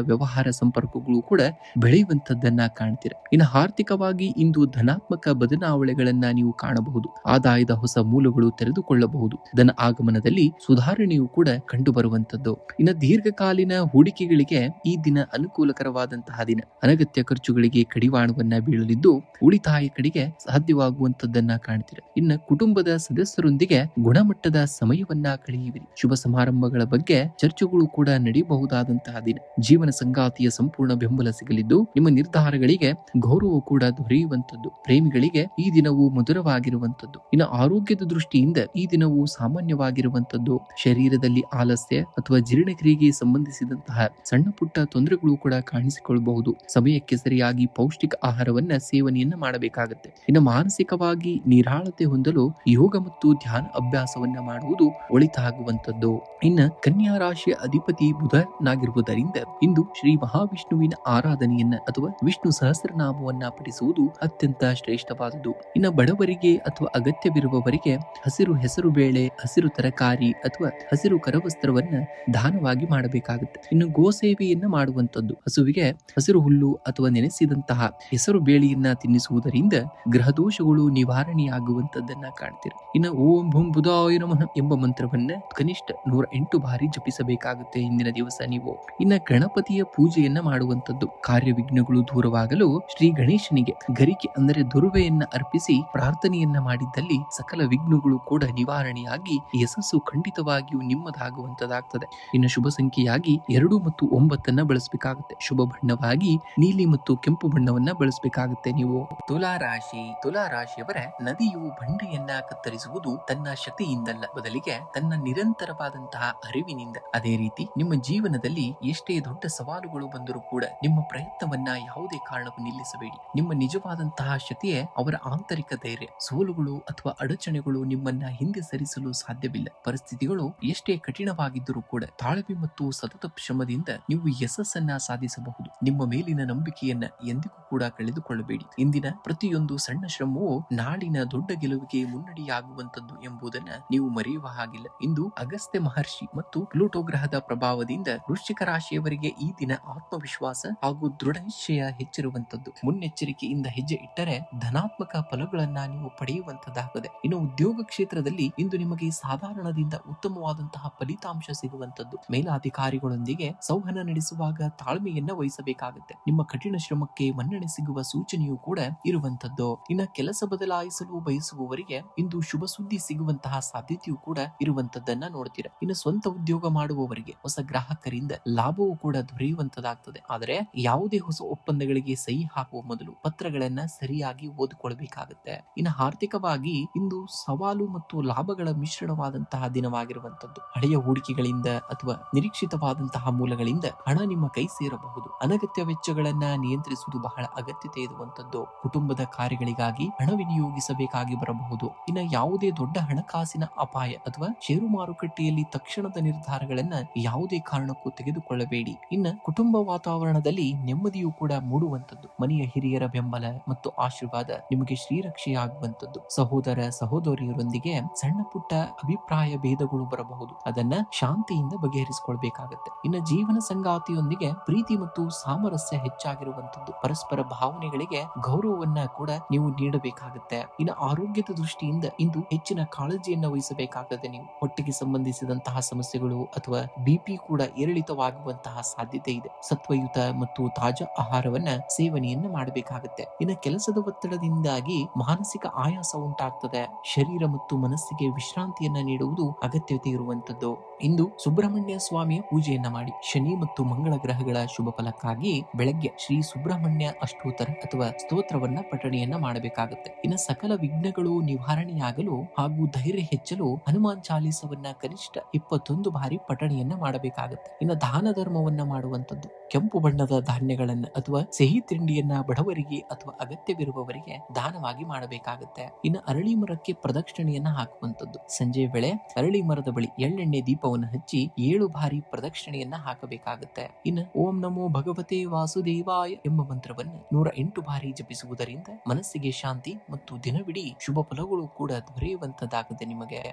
ವ್ಯವಹಾರ ಸಂಪರ್ಕಗಳು ಕೂಡ ಬೆಳೆಯುವಂತದ್ದನ್ನ ಕಾಣ್ತೀರ. ಇನ್ನು ಆರ್ಥಿಕವಾಗಿ ಇಂದು ಧನಾತ್ಮಕ ಬದಲಾವಣೆಗಳನ್ನ ನೀವು ಕಾಣಬಹುದು. ಆದಾಯದ ಹೊಸ ಮೂಲಗಳು ತೆರೆದುಕೊಳ್ಳಬಹುದು. ಧನ ಆಗಮನದಲ್ಲಿ ಸುಧಾರಣೆಯೂ ಕೂಡ ಕಂಡು ಬರುವಂತದ್ದು. ಇನ್ನು ದೀರ್ಘಕಾಲೀನ ಹೂಡಿಕೆಗಳಿಗೆ ಈ ದಿನ ಅನುಕೂಲಕರವಾದಂತಹ ದಿನ. ಅನಗತ್ಯ ಖರ್ಚುಗಳಿಗೆ ಕಡಿವಾಣವನ್ನ ಬೀಳಲಿದ್ದು ಉಳಿತಾಯ ಕಡೆಗೆ ಸಾಧ್ಯವಾಗುವಂತದ್ದನ್ನ ಕಾಣ್ತೀರ. ಇನ್ನು ಕುಟುಂಬದ ಸದಸ್ಯರೊಂದಿಗೆ ಗುಣಮಟ್ಟದ ಸಮಯವನ್ನ ಕಳೆಯುವಿರಿ. ಶುಭ ಸಮಾರಂಭಗಳ ಬಗ್ಗೆ ಚರ್ಚೆಗಳು ಕೂಡ ನಡೆಯಬಹುದಾದಂತಹ ದಿನ. ಜೀವನ ಸಂಗಾತಿಯ ಸಂಪೂರ್ಣ ಬೆಂಬಲ ಸಿಗಲಿದ್ದು ನಿಮ್ಮ ನಿರ್ಧಾರಗಳಿಗೆ ಗೌರವ ಕೂಡ ದೊರೆಯುವಂತದ್ದು. ಪ್ರೇಮಿಗಳಿಗೆ ಈ ದಿನವು ಮಧುರವಾಗಿರುವಂತದ್ದು. ಇನ್ನು ಆರೋಗ್ಯದ ದೃಷ್ಟಿಯಿಂದ ಈ ದಿನವು ಸಾಮಾನ್ಯವಾಗಿರುವಂತದ್ದು. ಶರೀರದಲ್ಲಿ ಆಲಸ್ಯ ಅಥವಾ ಜೀರ್ಣಕ್ರಿಯೆಗೆ ಸಂಬಂಧಿಸಿದಂತಹ ಸಣ್ಣ ಪುಟ್ಟ ತೊಂದರೆಗಳು ಕೂಡ ಕಾಣಿಸಿಕೊಳ್ಳಬಹುದು. ಸಮಯಕ್ಕೆ ಸರಿಯಾಗಿ ಪೌಷ್ಟಿಕ ಆಹಾರವನ್ನ ಸೇವನೆಯನ್ನ ಮಾಡಬೇಕಾಗುತ್ತೆ. ಇನ್ನು ಮಾನಸಿಕವಾಗಿ ನಿರಾಳತೆ ಹೊಂದಲು ಯೋಗ ಮತ್ತು ಧ್ಯಾನ ಅಭ್ಯಾಸವನ್ನ ಮಾಡುವುದು ಒಳಿತಾಗುವಂತದ್ದು. ಇನ್ನು ಕನ್ಯಾ ರಾಶಿಯ ಅಧಿಪತಿ ಬುಧನಾಗಿರುವುದರಿಂದ ಇಂದು ಶ್ರೀ ಮಹಾವಿಷ್ಣುವಿನ ಆರಾಧನೆಯನ್ನ ಅಥವಾ ವಿಷ್ಣು ಸಹಸ್ರನಾಮವನ್ನ ಪಠಿಸುವುದು ಅತ್ಯಂತ ಶ್ರೇಷ್ಠವಾದುದು. ಇನ್ನು ಬಡವರಿಗೆ ಅಥವಾ ಅಗತ್ಯವಿರುವವರಿಗೆ ಹಸಿರು ಹೆಸರು ಬೇಳೆ, ಹಸಿರು ತರಕಾರಿ ಅಥವಾ ಹಸಿರು ಕರವಸ್ತ್ರವನ್ನ ದಾನವಾಗಿ ಮಾಡಬೇಕಾಗುತ್ತೆ. ಇನ್ನು ಗೋಸೇವೆಯನ್ನ ಮಾಡುವಂತದ್ದು. ಹಸುವಿಗೆ ಹಸಿರು ಹುಲ್ಲು ಅಥವಾ ನೆನೆಸಿದಂತಹ ಹೆಸರು ಬೇಳೆಯನ್ನ ತಿನ್ನಿಸುವುದರಿಂದ ಗ್ರಹ ದೋಷಗಳು ನಿವಾರಣೆಯಾಗುವಂತದ್ದನ್ನ ಕಾಣ್ತೀರ. ಇನ್ನು ಓಂ ಭೂಂ ಬುಧಾಯ ನಮಃ ಎಂಬ ಮಂತ್ರವನ್ನ ಕನಿಷ್ಠ 108 ಬಾರಿ ಜಪಿಸಬೇಕಾಗುತ್ತೆ ಇಂದಿನ ದಿವಸ ನೀವು. ಇನ್ನ ಗಣಪತಿಯ ಗಣಪತಿಯ ಪೂಜೆಯನ್ನ ಮಾಡುವಂತದ್ದು. ಕಾರ್ಯವಿಘ್ನಗಳು ದೂರವಾಗಲು ಶ್ರೀ ಗಣೇಶನಿಗೆ ಗರಿಕೆ ಅಂದರೆ ದುರ್ವೆಯನ್ನ ಅರ್ಪಿಸಿ ಪ್ರಾರ್ಥನೆಯನ್ನ ಮಾಡಿದ್ದಲ್ಲಿ ಸಕಲ ವಿಘ್ನಗಳು ಕೂಡ ನಿವಾರಣೆಯಾಗಿ ಯಶಸ್ಸು ಖಂಡಿತವಾಗಿಯೂ ನಿಮ್ಮದಾಗುವಂತದಾಗ್ತದೆ. ಇನ್ನು ಶುಭ ಸಂಖ್ಯೆಯಾಗಿ 2 ಮತ್ತು 9 ಬಳಸಬೇಕಾಗುತ್ತೆ. ಶುಭ ಬಣ್ಣವಾಗಿ ನೀಲಿ ಮತ್ತು ಕೆಂಪು ಬಣ್ಣವನ್ನ ಬಳಸಬೇಕಾಗುತ್ತೆ. ನೀವು ತುಲಾ ರಾಶಿಯವರ ನದಿಯು ಬಂಡೆಯನ್ನ ಕತ್ತರಿಸುವುದು ತನ್ನ ಶಕ್ತಿಯಿಂದಲ್ಲ, ಬದಲಿಗೆ ತನ್ನ ನಿರಂತರವಾದಂತಹ ಅರಿವಿನಿಂದ. ಅದೇ ರೀತಿ ನಿಮ್ಮ ಜೀವನದಲ್ಲಿ ಎಷ್ಟೇ ದೊಡ್ಡ ಸವಾಲುಗಳು ಬಂದರೂ ಕೂಡ ನಿಮ್ಮ ಪ್ರಯತ್ನವನ್ನ ಯಾವುದೇ ಕಾರಣಕ್ಕೂ ನಿಲ್ಲಿಸಬೇಡಿ. ನಿಮ್ಮ ನಿಜವಾದಂತಹ ಶಕ್ತಿಯೇ ಅವರ ಆಂತರಿಕ ಧೈರ್ಯ. ಸೋಲುಗಳು ಅಥವಾ ಅಡಚಣೆಗಳು ನಿಮ್ಮನ್ನ ಹಿಂದೆ ಸರಿಸಲು ಸಾಧ್ಯವಿಲ್ಲ. ಪರಿಸ್ಥಿತಿಗಳು ಎಷ್ಟೇ ಕಠಿಣವಾಗಿದ್ದರೂ ಕೂಡ ತಾಳ್ಮೆ ಮತ್ತು ಸತತ ಶ್ರಮದಿಂದ ನೀವು ಯಶಸ್ಸನ್ನ ಸಾಧಿಸಬಹುದು. ನಿಮ್ಮ ಮೇಲಿನ ನಂಬಿಕೆಯನ್ನ ಎಂದಿಗೂ ಕೂಡ ಕಳೆದುಕೊಳ್ಳಬೇಡಿ. ಇಂದಿನ ಪ್ರತಿಯೊಂದು ಸಣ್ಣ ಶ್ರಮವು ನಾಳಿನ ದೊಡ್ಡ ಗೆಲುವಿಗೆ ಮುನ್ನಡೆಯಾಗುವಂತದ್ದು ಎಂಬುದನ್ನ ನೀವು ಮರೆಯುವ ಹಾಗಿಲ್ಲ. ಇಂದು ಅಗಸ್ತ್ಯ ಮಹರ್ಷಿ ಮತ್ತು ಪ್ಲೂಟೋ ಗ್ರಹದ ಪ್ರಭಾವದಿಂದ ವೃಶ್ಚಿಕ ರಾಶಿಯವರಿಗೆ ಈ ದಿನ ಆತ್ಮವಿಶ್ವಾಸ ಹಾಗೂ ದೃಢ ನಿಶ್ಚಯ ಹೆಚ್ಚಿರುವಂತದ್ದು. ಮುನ್ನೆಚ್ಚರಿಕೆಯಿಂದ ಹೆಜ್ಜೆ ಇಟ್ಟರೆ ಧನಾತ್ಮಕ ಫಲಗಳನ್ನ ನೀವು ಪಡೆಯುವಂತದ್ದಾಗದೆ. ಇನ್ನು ಉದ್ಯೋಗ ಕ್ಷೇತ್ರದಲ್ಲಿ ಇಂದು ನಿಮಗೆ ಸಾಧಾರಣದಿಂದ ಉತ್ತಮವಾದಂತಹ ಫಲಿತಾಂಶ ಸಿಗುವಂತದ್ದು. ಮೇಲಾಧಿಕಾರಿಗಳೊಂದಿಗೆ ಸಂವಹನ ನಡೆಸುವಾಗ ತಾಳ್ಮೆಯನ್ನ ವಹಿಸಬೇಕಾಗುತ್ತೆ. ನಿಮ್ಮ ಕಠಿಣ ಶ್ರಮಕ್ಕೆ ಮನ್ನಣೆ ಸಿಗುವ ಸೂಚನೆಯೂ ಕೂಡ ಇರುವಂತದ್ದು. ಇನ್ನು ಕೆಲಸ ಬದಲಾಯಿಸಲು ಬಯಸುವವರಿಗೆ ಇಂದು ಶುಭ ಸುದ್ದಿ ಸಿಗುವಂತಹ ಸಾಧ್ಯತೆಯೂ ಕೂಡ ಇರುವಂತದ್ದನ್ನ ನೋಡ್ತೀರಾ. ಇನ್ನು ಸ್ವಂತ ಉದ್ಯೋಗ ಮಾಡುವವರಿಗೆ ಹೊಸ ಗ್ರಾಹಕರಿಂದ ಲಾಭವೂ ಕೂಡ ದೊರೆಯುವಂತದಾಗ್ತದೆ. ಆದರೆ ಯಾವುದೇ ಹೊಸ ಒಪ್ಪಂದಗಳಿಗೆ ಸಹಿ ಹಾಕುವ ಮೊದಲು ಪತ್ರಗಳನ್ನ ಸರಿಯಾಗಿ ಓದಿಕೊಳ್ಳಬೇಕಾಗುತ್ತೆ. ಇನ್ನು ಆರ್ಥಿಕವಾಗಿ ಇಂದು ಸವಾಲು ಮತ್ತು ಲಾಭಗಳ ಮಿಶ್ರಣವಾದಂತಹ ದಿನವಾಗಿರುವಂತದ್ದು. ಹಳೆಯ ಹೂಡಿಕೆಗಳಿಂದ ಅಥವಾ ನಿರೀಕ್ಷಿತವಾದಂತಹ ಮೂಲಗಳಿಂದ ಹಣ ನಿಮ್ಮ ಕೈ ಸೇರಬಹುದು. ಅನಗತ್ಯ ವೆಚ್ಚಗಳನ್ನ ನಿಯಂತ್ರಿಸುವುದು ಬಹಳ ಅಗತ್ಯತೆ ಇರುವಂತದ್ದು. ಕುಟುಂಬದ ಕಾರ್ಯಗಳಿಗಾಗಿ ಹಣ ವಿನಿಯೋಗಿಸಬೇಕಾಗಿ ಬರಬಹುದು. ಇನ್ನು ಯಾವುದೇ ದೊಡ್ಡ ಹಣಕಾಸಿನ ಅಪಾಯ ಅಥವಾ ಷೇರು ಮಾರುಕಟ್ಟೆಯಲ್ಲಿ ತಕ್ಷಣದ ನಿರ್ಧಾರಗಳನ್ನ ಯಾವುದೇ ಕಾರಣಕ್ಕೂ ತೆಗೆದುಕೊಳ್ಳಬೇಡಿ. ಇನ್ನು ಕುಟುಂಬ ವಾತಾವರಣದಲ್ಲಿ ನೆಮ್ಮದಿಯೂ ಕೂಡ ಮೂಡುವಂತದ್ದು. ಮನೆಯ ಹಿರಿಯರ ಬೆಂಬಲ ಮತ್ತು ಆಶೀರ್ವಾದ ನಿಮಗೆ ಶ್ರೀರಕ್ಷೆಯಾಗುವಂತದ್ದು. ಸಹೋದರ ಸಹೋದರಿಯರೊಂದಿಗೆ ಸಣ್ಣ ಪುಟ್ಟ ಅಭಿಪ್ರಾಯ ಭೇದಗಳು ಬರಬಹುದು. ಅದನ್ನ ಶಾಂತಿಯಿಂದ ಬಗೆಹರಿಸಿಕೊಳ್ಬೇಕಾಗತ್ತೆ. ಇನ್ನು ಜೀವನ ಸಂಗಾತಿಯೊಂದಿಗೆ ಪ್ರೀತಿ ಮತ್ತು ಸಾಮರಸ್ಯ ಹೆಚ್ಚಾಗಿರುವಂತದ್ದು. ಪರಸ್ಪರ ಭಾವನೆಗಳಿಗೆ ಗೌರವವನ್ನ ಕೂಡ ನೀವು ನೀಡಬೇಕಾಗುತ್ತೆ. ಇನ್ನು ಆರೋಗ್ಯದ ದೃಷ್ಟಿಯಿಂದ ಇಂದು ಹೆಚ್ಚಿನ ಕಾಳಜಿಯನ್ನ ವಹಿಸಬೇಕಾಗುತ್ತೆ. ನೀವು ಹೊಟ್ಟೆಗೆ ಸಂಬಂಧಿಸಿದಂತಹ ಸಮಸ್ಯೆಗಳು ಅಥವಾ ಬಿಪಿ ಕೂಡ ಏರಿಳಿತವಾಗುವಂತಹ ಸಾಧ್ಯತೆ ಇದೆ. ಸತ್ವಯುತ ಮತ್ತು ತಾಜಾ ಆಹಾರವನ್ನ ಸೇವನೆಯನ್ನ ಮಾಡಬೇಕಾಗುತ್ತೆ. ಇನ್ನು ಕೆಲಸದ ಒತ್ತಡದಿಂದಾಗಿ ಮಾನಸಿಕ ಆಯಾಸ ಉಂಟಾಗ್ತದೆ. ಶರೀರ ಮತ್ತು ಮನಸ್ಸಿಗೆ ವಿಶ್ರಾಂತಿಯನ್ನ ನೀಡುವುದು ಅಗತ್ಯತೆ ಇರುವಂತದ್ದು. ಇಂದು ಸುಬ್ರಹ್ಮಣ್ಯ ಸ್ವಾಮಿಯ ಪೂಜೆಯನ್ನ ಮಾಡಿ. ಶನಿ ಮತ್ತು ಮಂಗಳ ಗ್ರಹಗಳ ಶುಭ ಫಲಕ್ಕಾಗಿ ಬೆಳಗ್ಗೆ ಶ್ರೀ ಸುಬ್ರಹ್ಮಣ್ಯ ಅಷ್ಟೋತ್ತರ ಅಥವಾ ಸ್ತೋತ್ರವನ್ನ ಪಠಣೆಯನ್ನ ಮಾಡಬೇಕಾಗುತ್ತೆ. ಇನ್ನು ಸಕಲ ವಿಘ್ನಗಳು ನಿವಾರಣೆಯಾಗಲು ಹಾಗೂ ಧೈರ್ಯ ಹೆಚ್ಚಲು ಹನುಮಾನ್ ಚಾಲೀಸವನ್ನ ಕನಿಷ್ಠ 21 ಬಾರಿ ಪಠಣೆಯನ್ನ ಮಾಡಬೇಕಾಗುತ್ತೆ. ಇನ್ನು ದಾನ ಧರ್ಮವನ್ನ ಮಾಡುವಂತದ್ದು. ಕೆಂಪು ಬಣ್ಣದ ಧಾನ್ಯಗಳನ್ನ ಅಥವಾ ಸಿಹಿ ತಿಂಡಿಯನ್ನ ಬಡವರಿಗೆ ಅಥವಾ ಅಗತ್ಯವಿರುವವರಿಗೆ ದಾನವಾಗಿ ಮಾಡಬೇಕಾಗುತ್ತೆ. ಇನ್ನು ಅರಳಿ ಮರಕ್ಕೆ ಪ್ರದಕ್ಷಿಣೆಯನ್ನ ಹಾಕುವಂತದ್ದು. ಸಂಜೆ ವೇಳೆ ಅರಳಿ ಮರದ ಬಳಿ ಎಳ್ಳೆಣ್ಣೆ ದೀಪವನ್ನು ಹಚ್ಚಿ 7 ಬಾರಿ ಪ್ರದಕ್ಷಿಣೆಯನ್ನ ಹಾಕಬೇಕಾಗುತ್ತೆ. ಇನ್ನು ಓಂ ನಮೋ ಭಗವತೆ ವಾಸುದೇವಾಯ ಎಂಬ ಮಂತ್ರವನ್ನ 108 ಬಾರಿ ಜಪಿಸುವುದರಿಂದ ಮನಸ್ಸಿಗೆ ಶಾಂತಿ ಮತ್ತು ದಿನವಿಡೀ ಶುಭ ಫಲಗಳು ಕೂಡ ದೊರೆಯುವಂತದ್ದಾಗುತ್ತೆ ನಿಮಗೆ.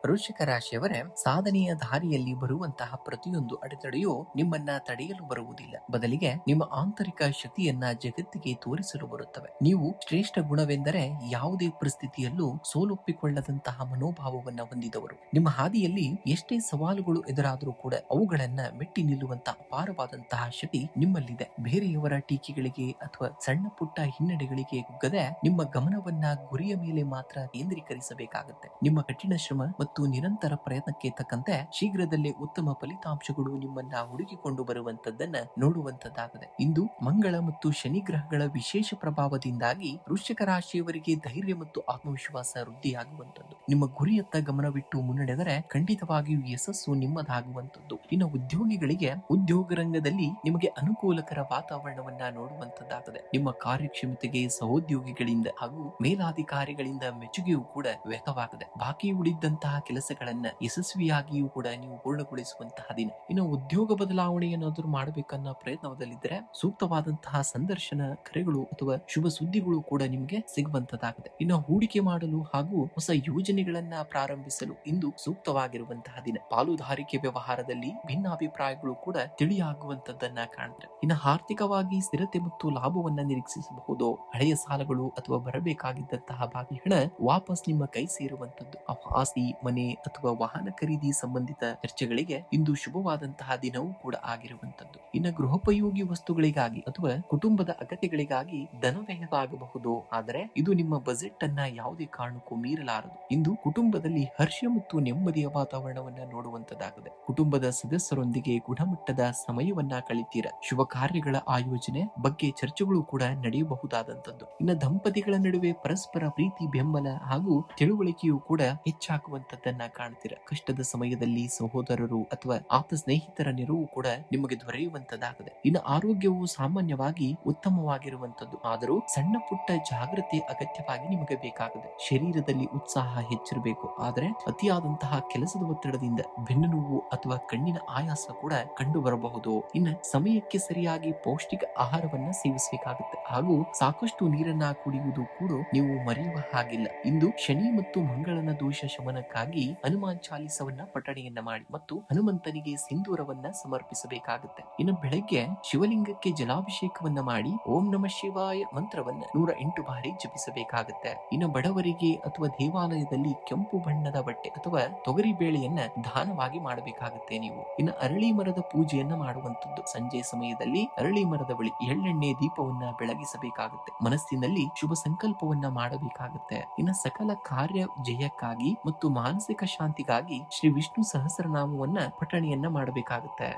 ವೃಶ್ಚಿಕ ರಾಶಿಯವರ ಸಾಧನೆಯ ದಾರಿಯಲ್ಲಿ ಬರುವಂತಹ ಪ್ರತಿಯೊಂದು ಅಡೆತಡೆಯೂ ನಿಮ್ಮನ್ನ ತಡೆಯಲು ಬರುವುದಿಲ್ಲ, ಬದಲಿಗೆ ನಿಮ್ಮ ಆಂತರಿಕ ಶಕ್ತಿಯನ್ನ ಜಗತ್ತಿಗೆ ತೋರಿಸಲು ಬರುತ್ತವೆ. ನೀವು ಶ್ರೇಷ್ಠ ಗುಣವೆಂದರೆ ಯಾವುದೇ ಪರಿಸ್ಥಿತಿಯಲ್ಲೂ ಸೋಲೊಪ್ಪಿಕೊಳ್ಳದಂತಹ ಮನೋಭಾವವನ್ನ ಹೊಂದಿದವರು. ನಿಮ್ಮ ಹಾದಿಯಲ್ಲಿ ಎಷ್ಟೇ ಸವಾಲುಗಳು ಎದುರಾದರೂ ಕೂಡ ಅವುಗಳನ್ನ ಮೆಟ್ಟಿ ನಿಲ್ಲುವಂತಹ ಅಪಾರವಾದಂತಹ ಶಕ್ತಿ ನಿಮ್ಮಲ್ಲಿದೆ. ಬೇರೆಯವರ ಟೀಕೆಗಳಿಗೆ ಅಥವಾ ಸಣ್ಣ ಪುಟ್ಟ ಹಿನ್ನಡೆಗಳಿಗೆ ಕುಗ್ಗದೆ ನಿಮ್ಮ ಗಮನವನ್ನ ಗುರಿಯ ಮೇಲೆ ಮಾತ್ರ ಕೇಂದ್ರೀಕರಿಸಬೇಕಾಗುತ್ತೆ. ನಿಮ್ಮ ಕಠಿಣ ಶ್ರಮ ಮತ್ತು ನಿರಂತರ ಪ್ರಯತ್ನಕ್ಕೆ ತಕ್ಕಂತೆ ಶೀಘ್ರದಲ್ಲೇ ಉತ್ತಮ ಫಲಿತಾಂಶಗಳು ನಿಮ್ಮನ್ನ ಹುಡುಕಿಕೊಂಡು ಬರುವಂತದ್ದನ್ನ ನೋಡುವಂತದ್ದಾಗಿದೆ. ಇಂದು ಮಂಗಳ ಮತ್ತು ಶನಿ ಗ್ರಹಗಳ ವಿಶೇಷ ಪ್ರಭಾವದಿಂದಾಗಿ ವೃಶ್ಚಿಕ ರಾಶಿಯವರಿಗೆ ಧೈರ್ಯ ಮತ್ತು ಆತ್ಮವಿಶ್ವಾಸ ವೃದ್ಧಿಯಾಗುವಂತದ್ದು. ನಿಮ್ಮ ಗುರಿಯತ್ತ ಗಮನವಿಟ್ಟು ಮುನ್ನಡೆದರೆ ಖಂಡಿತವಾಗಿಯೂ ಯಶಸ್ಸು ನಿಮ್ಮದಾಗುವಂತದ್ದು. ಇನ್ನು ಉದ್ಯೋಗಿಗಳಿಗೆ ಉದ್ಯೋಗ ರಂಗದಲ್ಲಿ ನಿಮಗೆ ಅನುಕೂಲಕರ ವಾತಾವರಣವನ್ನ ನೋಡುವಂತದ್ದಾಗಿದೆ. ನಿಮ್ಮ ಕಾರ್ಯಕ್ಷಮತೆಗೆ ಸಹೋದ್ಯೋಗಿಗಳಿಂದ ಹಾಗೂ ಮೇಲಾಧಿಕಾರಿಗಳಿಂದ ಮೆಚ್ಚುಗೆಯೂ ಕೂಡ ವ್ಯಕ್ತವಾಗಿದೆ. ಬಾಕಿ ಉಳಿದಂತಹ ಕೆಲಸಗಳನ್ನ ಯಶಸ್ವಿಯಾಗಿಯೂ ಕೂಡ ನೀವು ಪೂರ್ಣಗೊಳಿಸುವಂತಹ ದಿನ. ಇನ್ನು ಉದ್ಯೋಗ ಬದಲಾವಣೆಯನ್ನಾದರೂ ಮಾಡಬೇಕನ್ನೋ ಪ್ರಯತ್ನದಲ್ಲಿದ್ದರೆ ಸೂಕ್ತವಾದಂತಹ ಸಂದರ್ಶನ ಕರೆಗಳು ಅಥವಾ ಶುಭ ಸುದ್ದಿಗಳು ಕೂಡ ನಿಮಗೆ ಸಿಗುವಂತದ್ದಾಗಿದೆ. ಇನ್ನು ಹೂಡಿಕೆ ಮಾಡಲು ಹಾಗೂ ಹೊಸ ಯೋಜನೆಗಳನ್ನ ಪ್ರಾರಂಭಿಸಲು ಇಂದು ಸೂಕ್ತವಾಗಿರುವಂತಹ ದಿನ. ಪಾಲುದಾರಿಕೆ ವ್ಯವಹಾರದಲ್ಲಿ ಭಿನ್ನಾಭಿಪ್ರಾಯಗಳು ಕೂಡ ತಿಳಿಯಾಗುವಂತದ್ದನ್ನ ಕಾಣ್ತಾರೆ. ಇನ್ನು ಆರ್ಥಿಕವಾಗಿ ಸ್ಥಿರತೆ ಮತ್ತು ಲಾಭವನ್ನ ನಿರೀಕ್ಷಿಸಬಹುದು. ಹಳೆಯ ಸಾಲಗಳು ಅಥವಾ ಬರಬೇಕಾಗಿದ್ದಂತಹ ಬಾಕಿ ಹಣ ವಾಪಸ್ ನಿಮ್ಮ ಕೈ ಸೇರುವಂತದ್ದು. ಆಸ್ತಿ, ಮನೆ ಅಥವಾ ವಾಹನ ಖರೀದಿ ಸಂಬಂಧಿತ ಚರ್ಚೆಗಳಿಗೆ ಇಂದು ಶುಭವಾದಂತಹ ದಿನವೂ ಕೂಡ ಆಗಿರುವಂತದ್ದು. ಇನ್ನು ಗೃಹೋಪಯೋಗಿ ವಸ್ತುಗಳಿಗಾಗಿ ಅಥವಾ ಕುಟುಂಬದ ಅಗತ್ಯಗಳಿಗಾಗಿ ಧನವ್ಯಯವಾಗಬಹುದು, ಆದರೆ ಇದು ನಿಮ್ಮ ಬಜೆಟ್ ಅನ್ನ ಯಾವುದೇ ಕಾರಣಕ್ಕೂ ಮೀರಲಾರದು. ಇಂದು ಕುಟುಂಬದಲ್ಲಿ ಹರ್ಷ ಮತ್ತು ನೆಮ್ಮದಿಯ ವಾತಾವರಣವನ್ನ ನೋಡುವಂತದ್ದಾಗಿದೆ. ಕುಟುಂಬದ ಸದಸ್ಯರೊಂದಿಗೆ ಗುಣಮಟ್ಟದ ಸಮಯವನ್ನ ಕಳಿತೀರ. ಶುಭ ಕಾರ್ಯಗಳ ಆಯೋಜನೆ ಬಗ್ಗೆ ಚರ್ಚೆಗಳು ಕೂಡ ನಡೆಯಬಹುದಾದಂತದ್ದು. ಇನ್ನು ದಂಪತಿಗಳ ನಡುವೆ ಪರಸ್ಪರ ಪ್ರೀತಿ, ಬೆಂಬಲ ಹಾಗೂ ತಿಳುವಳಿಕೆಯು ಕೂಡ ಹೆಚ್ಚಾಗುವಂತದ್ದನ್ನ ಕಾಣ್ತೀರ. ಕಷ್ಟದ ಸಮಯದಲ್ಲಿ ಸಹೋದರರು ಅಥವಾ ಆಪ್ತ ಸ್ನೇಹಿತರ ನೆರವು ಕೂಡ ನಿಮಗೆ ದೊರೆಯುವಂತದ್ದಾಗಿದೆ. ಇನ್ನು ಆರೋಗ್ಯವು ಸಾಮಾನ್ಯವಾಗಿ ಉತ್ತಮವಾಗಿರುವಂತದ್ದು, ಆದರೂ ಸಣ್ಣ ಪುಟ್ಟ ಜಾಗೃತಿ ಅಗತ್ಯವಾಗಿ ನಿಮಗೆ ಬೇಕಾಗಿದೆ. ಶರೀರದಲ್ಲಿ ಉತ್ಸಾಹ ಹೆಚ್ಚಿರಬೇಕು, ಆದರೆ ಅತಿಯಾದಂತಹ ಕೆಲಸದ ಒತ್ತಡದಿಂದ ಬೆನ್ನು ನೋವು ಅಥವಾ ಕಣ್ಣಿನ ಆಯಾಸ ಕೂಡ ಕಂಡು ಬರಬಹುದು. ಇನ್ನು ಸಮಯಕ್ಕೆ ಸರಿಯಾಗಿ ಪೌಷ್ಟಿಕ ಆಹಾರವನ್ನ ಸೇವಿಸಬೇಕಾಗುತ್ತೆ ಹಾಗೂ ಸಾಕಷ್ಟು ನೀರನ್ನ ಕುಡಿಯುವುದು ಕೂಡ ನೀವು ಮರೆಯುವ ಹಾಗಿಲ್ಲ. ಇಂದು ಶನಿ ಮತ್ತು ಮಂಗಳನ ದೋಷ ಶಮನಕ್ಕಾಗಿ ಹನುಮಾನ್ ಚಾಲಿಸವನ್ನ ಪಠಣೆಯನ್ನ ಮಾಡಿ ಮತ್ತು ಹನುಮಂತನಿಗೆ ಸಿಂಧೂರವನ್ನ ಸಮರ್ಪಿಸಬೇಕಾಗುತ್ತೆ. ಇನ್ನು ಬೆಳಗ್ಗೆ ಶಿವಲಿಂಗಕ್ಕೆ ಜಲಾಭಿಷೇಕವನ್ನ ಮಾಡಿ ಓಂ ನಮಃ ಶಿವಾಯ ಮಂತ್ರವನ್ನ 108 ಬಾರಿ ಜಪಿಸಬೇಕಾಗುತ್ತೆ. ಇನ್ನು ಬಡವರಿಗೆ ಅಥವಾ ದೇವಾಲಯದಲ್ಲಿ ಕೆಂಪು ಬಣ್ಣದ ಬಟ್ಟೆ ಅಥವಾ ತೊಗರಿ ಬೇಳೆಯನ್ನ ದಾನವಾಗಿ ಮಾಡಬೇಕಾಗುತ್ತೆ ನೀವು. ಇನ್ನು ಅರಳಿ ಮರದ ಪೂಜೆಯನ್ನ ಮಾಡುವಂತದ್ದು. ಸಂಜೆ ಸಮಯದಲ್ಲಿ ಅರಳಿ ಮರದ ಬಳಿ ಎಳ್ಳೆಣ್ಣೆ ದೀಪವನ್ನ ಬೆಳಗಿಸಬೇಕಾಗುತ್ತೆ. ಮನಸ್ಸಿನಲ್ಲಿ ಶುಭ ಸಂಕಲ್ಪವನ್ನ ಮಾಡಬೇಕಾಗುತ್ತೆ. ಇನ್ನು ಸಕಲ ಕಾರ್ಯ ಜಯಕ್ಕಾಗಿ ಮತ್ತು ಮಾನಸಿಕ ಶಾಂತಿಗಾಗಿ ಶ್ರೀ ವಿಷ್ಣು ಸಹಸ್ರನಾಮವನ್ನ ಪಠಣೆಯನ್ನ ಮಾಡಬೇಕಾಗುತ್ತೆ.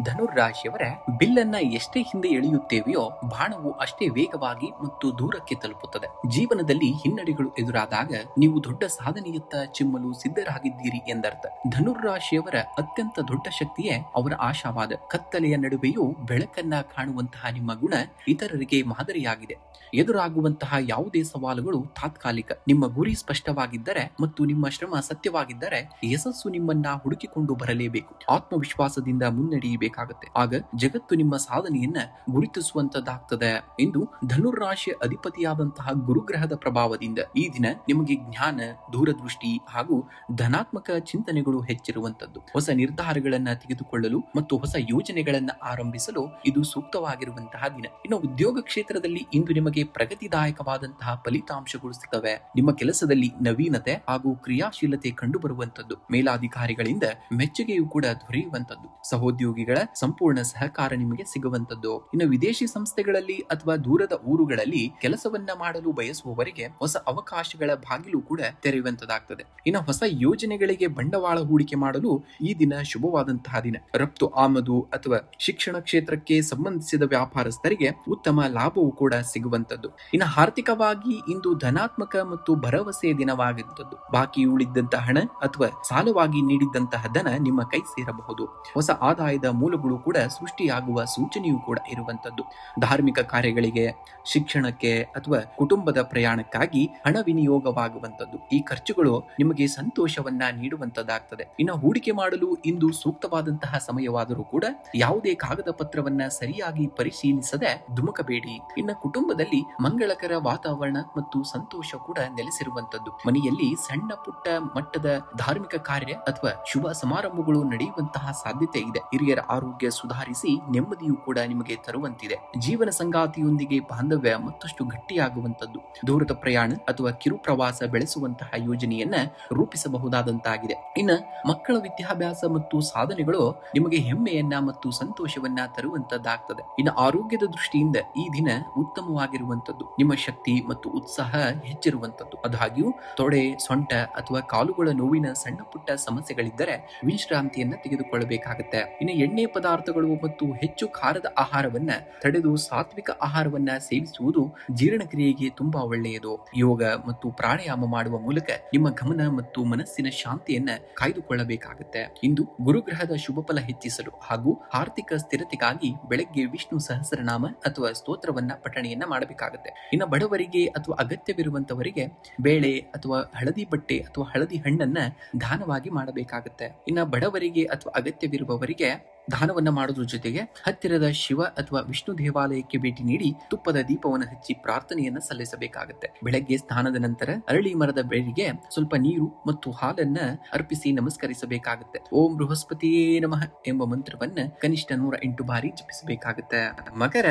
ಧನುರ್ರಾಶಿಯವರ ಬಿಲ್ಲನ್ನ ಎಷ್ಟೇ ಹಿಂದೆ ಎಳೆಯುತ್ತೇವೆಯೋ ಬಾಣವು ಅಷ್ಟೇ ವೇಗವಾಗಿ ಮತ್ತು ದೂರಕ್ಕೆ ತಲುಪುತ್ತದೆ. ಜೀವನದಲ್ಲಿ ಹಿನ್ನಡೆಗಳು ಎದುರಾದಾಗ ನೀವು ದೊಡ್ಡ ಸಾಧನೆಯತ್ತ ಚಿಮ್ಮಲು ಸಿದ್ಧರಾಗಿದ್ದೀರಿ ಎಂದರ್ಥ. ಧನುರ್ರಾಶಿಯವರ ಅತ್ಯಂತ ದೊಡ್ಡ ಶಕ್ತಿಯೇ ಅವರ ಆಶಾವಾದ. ಕತ್ತಲೆಯ ನಡುವೆಯೂ ಬೆಳಕನ್ನ ಕಾಣುವಂತಹ ನಿಮ್ಮ ಗುಣ ಇತರರಿಗೆ ಮಾದರಿಯಾಗಿದೆ. ಎದುರಾಗುವಂತಹ ಯಾವುದೇ ಸವಾಲುಗಳು ತಾತ್ಕಾಲಿಕ. ನಿಮ್ಮ ಗುರಿ ಸ್ಪಷ್ಟವಾಗಿದ್ದರೆ ಮತ್ತು ನಿಮ್ಮ ಶ್ರಮ ಸತ್ಯವಾಗಿದ್ದರೆ ಯಶಸ್ಸು ನಿಮ್ಮನ್ನ ಹುಡುಕಿಕೊಂಡು ಬರಲೇಬೇಕು. ಆತ್ಮವಿಶ್ವಾಸದಿಂದ ಮುನ್ನಡೆಯಬೇಕಾಗುತ್ತೆ. ಆಗ ಜಗತ್ತು ನಿಮ್ಮ ಸಾಧನೆಯನ್ನ ಗುರುತಿಸುವಂತದ್ದಾಗ್ತದೆ ಎಂದು ಧನುರ್ರಾಶಿಯ ಅಧಿಪತಿಯಾದಂತಹ ಗುರುಗ್ರಹದ ಪ್ರಭಾವದಿಂದ ಈ ದಿನ ನಿಮಗೆ ಜ್ಞಾನ, ದೂರದೃಷ್ಟಿ ಹಾಗೂ ಧನಾತ್ಮಕ ಚಿಂತನೆಗಳು ಹೆಚ್ಚಿರುವಂತದ್ದು. ಹೊಸ ನಿರ್ಧಾರಗಳನ್ನ ತೆಗೆದುಕೊಳ್ಳಲು ಮತ್ತು ಹೊಸ ಯೋಜನೆಗಳನ್ನ ಆರಂಭಿಸಲು ಇದು ಸೂಕ್ತವಾಗಿರುವಂತಹ ದಿನ. ಇನ್ನು ಉದ್ಯೋಗ ಕ್ಷೇತ್ರದಲ್ಲಿ ಇಂದು ನಿಮಗೆ ಪ್ರಗತಿದಾಯಕವಾದಂತಹ ಫಲಿತಾಂಶಗಳು ಸಿಗ್ತವೆ. ನಿಮ್ಮ ಕೆಲಸದಲ್ಲಿ ನವೀನತೆ ಹಾಗೂ ಕ್ರಿಯಾಶೀಲತೆ ಕಂಡು ಬರುವಂತದ್ದು. ಮೇಲಾಧಿಕಾರಿಗಳಿಂದ ಮೆಚ್ಚುಗೆಯೂ ಕೂಡ ದೊರೆಯುವಂತದ್ದು. ಸಹೋದ್ಯೋಗಿಗಳ ಸಂಪೂರ್ಣ ಸಹಕಾರ ನಿಮಗೆ ಸಿಗುವಂತದ್ದು. ಇನ್ನು ವಿದೇಶಿ ಸಂಸ್ಥೆಗಳಲ್ಲಿ ಅಥವಾ ದೂರದ ಊರುಗಳಲ್ಲಿ ಕೆಲಸವನ್ನ ಮಾಡಲು ಬಯಸುವವರಿಗೆ ಹೊಸ ಅವಕಾಶಗಳ ಬಾಗಿಲು ಕೂಡ ತೆರೆಯುವಂತದ್ದಾಗ್ತದೆ. ಇನ್ನು ಹೊಸ ಯೋಜನೆಗಳಿಗೆ ಬಂಡವಾಳ ಹೂಡಿಕೆ ಮಾಡಲು ಈ ದಿನ ಶುಭವಾದಂತಹ ದಿನ. ರಫ್ತು, ಆಮದು ಅಥವಾ ಶಿಕ್ಷಣ ಕ್ಷೇತ್ರಕ್ಕೆ ಸಂಬಂಧಿಸಿದ ವ್ಯಾಪಾರಸ್ಥರಿಗೆ ಉತ್ತಮ ಲಾಭವೂ ಕೂಡ ಸಿಗುವಂತದ್ದು. ಇನ್ನು ಆರ್ಥಿಕವಾಗಿ ಇಂದು ಧನಾತ್ಮಕ ಮತ್ತು ಭರವಸೆಯ ದಿನವಾಗಿರುತ್ತದೆ. ಬಾಕಿ ಉಳಿದಂತಹ ಹಣ ಅಥವಾ ಸಾಲವಾಗಿ ನೀಡಿದಂತಹ ಧನ ನಿಮ್ಮ ಕೈ ಸೇರಬಹುದು. ಹೊಸ ಆದಾಯದ ಮೂಲಗಳು ಕೂಡ ಸೃಷ್ಟಿಯಾಗುವ ಸೂಚನೆಯೂ ಕೂಡ ಇರುವಂತದ್ದು. ಧಾರ್ಮಿಕ ಕಾರ್ಯಗಳಿಗೆ, ಶಿಕ್ಷಣಕ್ಕೆ ಅಥವಾ ಕುಟುಂಬದ ಪ್ರಯಾಣಕ್ಕಾಗಿ ಹಣ ವಿನಿಯೋಗವಾಗುವಂತದ್ದು. ಈ ಖರ್ಚುಗಳು ನಿಮಗೆ ಸಂತೋಷವನ್ನ ನೀಡುವಂತದ್ದಾಗ್ತದೆ. ಇನ್ನು ಹೂಡಿಕೆ ಮಾಡಲು ಇಂದು ಸೂಕ್ತವಾದಂತಹ ಸಮಯವಾದರೂ ಕೂಡ ಯಾವುದೇ ಕಾಗದ ಪತ್ರವನ್ನ ಸರಿಯಾಗಿ ಪರಿಶೀಲಿಸದೆ ಧುಮುಕಬೇಡಿ. ಇನ್ನು ಕುಟುಂಬದಲ್ಲಿ ಮಂಗಳಕರ ವಾತಾವರಣ ಮತ್ತು ಸಂತೋಷ ಕೂಡ ನೆಲೆಸಿರುವಂತದ್ದು. ಮನೆಯಲ್ಲಿ ಸಣ್ಣ ಪುಟ್ಟ ಮಟ್ಟದ ಧಾರ್ಮಿಕ ಕಾರ್ಯ ಅಥವಾ ಶುಭ ಸಮಾರಂಭಗಳು ನಡೆಯುವಂತಹ ಸಾಧ್ಯತೆ ಇದೆ. ಹಿರಿಯರ ಆರೋಗ್ಯ ಸುಧಾರಿಸಿ ನೆಮ್ಮದಿಯೂ ಕೂಡ ನಿಮಗೆ ತರುವಂತಿದೆ. ಜೀವನ ಸಂಗಾತಿಯೊಂದಿಗೆ ಬಾಂಧವ್ಯ ಮತ್ತಷ್ಟು ಗಟ್ಟಿಯಾಗುವಂತದ್ದು. ದೂರದ ಪ್ರಯಾಣ ಅಥವಾ ಕಿರು ಪ್ರವಾಸ ಬೆಳೆಸುವಂತಹ ಯೋಜನೆಯನ್ನ ರೂಪಿಸಬಹುದಾದಂತಾಗಿದೆ. ಇನ್ನು ಮಕ್ಕಳ ವಿದ್ಯಾಭ್ಯಾಸ ಮತ್ತು ಸಾಧನೆಗಳು ನಿಮಗೆ ಹೆಮ್ಮೆಯನ್ನ ಮತ್ತು ಸಂತೋಷವನ್ನ ತರುವಂತದ್ದಾಗ್ತದೆ. ಇನ್ನು ಆರೋಗ್ಯದ ದೃಷ್ಟಿಯಿಂದ ಈ ದಿನ ಉತ್ತಮವಾಗಿರುವಂತದ್ದು. ನಿಮ್ಮ ಶಕ್ತಿ ಮತ್ತು ಉತ್ಸಾಹ ಹೆಚ್ಚಿರುವಂತದ್ದು. ಆದಾಗ್ಯೂ ತೊಡೆ, ಸೊಂಟ ಅಥವಾ ಕಾಲುಗಳ ನೋವಿನ ಸಣ್ಣ ಪುಟ್ಟ ಸಮಸ್ಯೆಗಳಿದ್ದರೆ ವಿಶ್ರಾಂತಿಯನ್ನ ತೆಗೆದುಕೊಳ್ಳಬೇಕಾಗುತ್ತೆ. ಇನ್ನು ಎಣ್ಣೆ ಪದಾರ್ಥಗಳು ಮತ್ತು ಹೆಚ್ಚು ಖಾರದ ಆಹಾರವನ್ನ ತಡೆದು ಸಾತ್ವಿಕ ಆಹಾರವನ್ನ ಸೇವಿಸುವುದು ಜೀರ್ಣಕ್ರಿಯೆಗೆ ತುಂಬಾ ಒಳ್ಳೆಯದು. ಯೋಗ ಮತ್ತು ಪ್ರಾಣಾಯಾಮ ಮಾಡುವ ಮೂಲಕ ನಿಮ್ಮ ಗಮನ ಮತ್ತು ಮನಸ್ಸಿನ ಶಾಂತಿಯನ್ನ ಕಾಯ್ದುಕೊಳ್ಳಬೇಕಾಗುತ್ತೆ. ಇಂದು ಗುರುಗ್ರಹದ ಶುಭ ಫಲ ಹೆಚ್ಚಿಸಲು ಹಾಗೂ ಆರ್ಥಿಕ ಸ್ಥಿರತೆಗಾಗಿ ಬೆಳಗ್ಗೆ ವಿಷ್ಣು ಸಹಸ್ರನಾಮ ಅಥವಾ ಸ್ತೋತ್ರವನ್ನ ಪಠಣೆಯನ್ನ ಮಾಡಬೇಕಾಗುತ್ತೆ. ಇನ್ನು ಬಡವರಿಗೆ ಅಥವಾ ಅಗತ್ಯವಿರುವಂತವರಿಗೆ ಬೇಳೆ ಅಥವಾ ಹಳದಿ ಬಟ್ಟೆ ಅಥವಾ ಹಳದಿ ಹಣ್ಣನ್ನ ದಾನವಾಗಿ ಮಾಡಬೇಕಾಗುತ್ತೆ. ಇನ್ನು ಬಡವರಿಗೆ ಅಥವಾ ಅಗತ್ಯವಿರುವವರಿಗೆ ದಾನವನ್ನ ಮಾಡೋದ್ರ ಜೊತೆಗೆ ಹತ್ತಿರದ ಶಿವ ಅಥವಾ ವಿಷ್ಣು ದೇವಾಲಯಕ್ಕೆ ಭೇಟಿ ನೀಡಿ ತುಪ್ಪದ ದೀಪವನ್ನು ಹಚ್ಚಿ ಪ್ರಾರ್ಥನೆಯನ್ನ ಸಲ್ಲಿಸಬೇಕಾಗುತ್ತೆ. ಬೆಳಗ್ಗೆ ಸ್ನಾನದ ನಂತರ ಅರಳಿ ಮರದ ಬೇರಿಗೆ ಸ್ವಲ್ಪ ನೀರು ಮತ್ತು ಹಾಲನ್ನ ಅರ್ಪಿಸಿ ನಮಸ್ಕರಿಸಬೇಕಾಗುತ್ತೆ. ಓಂ ಬೃಹಸ್ಪತಿಯೇ ನಮಃ ಎಂಬ ಮಂತ್ರವನ್ನ ಕನಿಷ್ಠ 108 ಬಾರಿ ಜಪಿಸಬೇಕಾಗುತ್ತೆ. ಮಕರ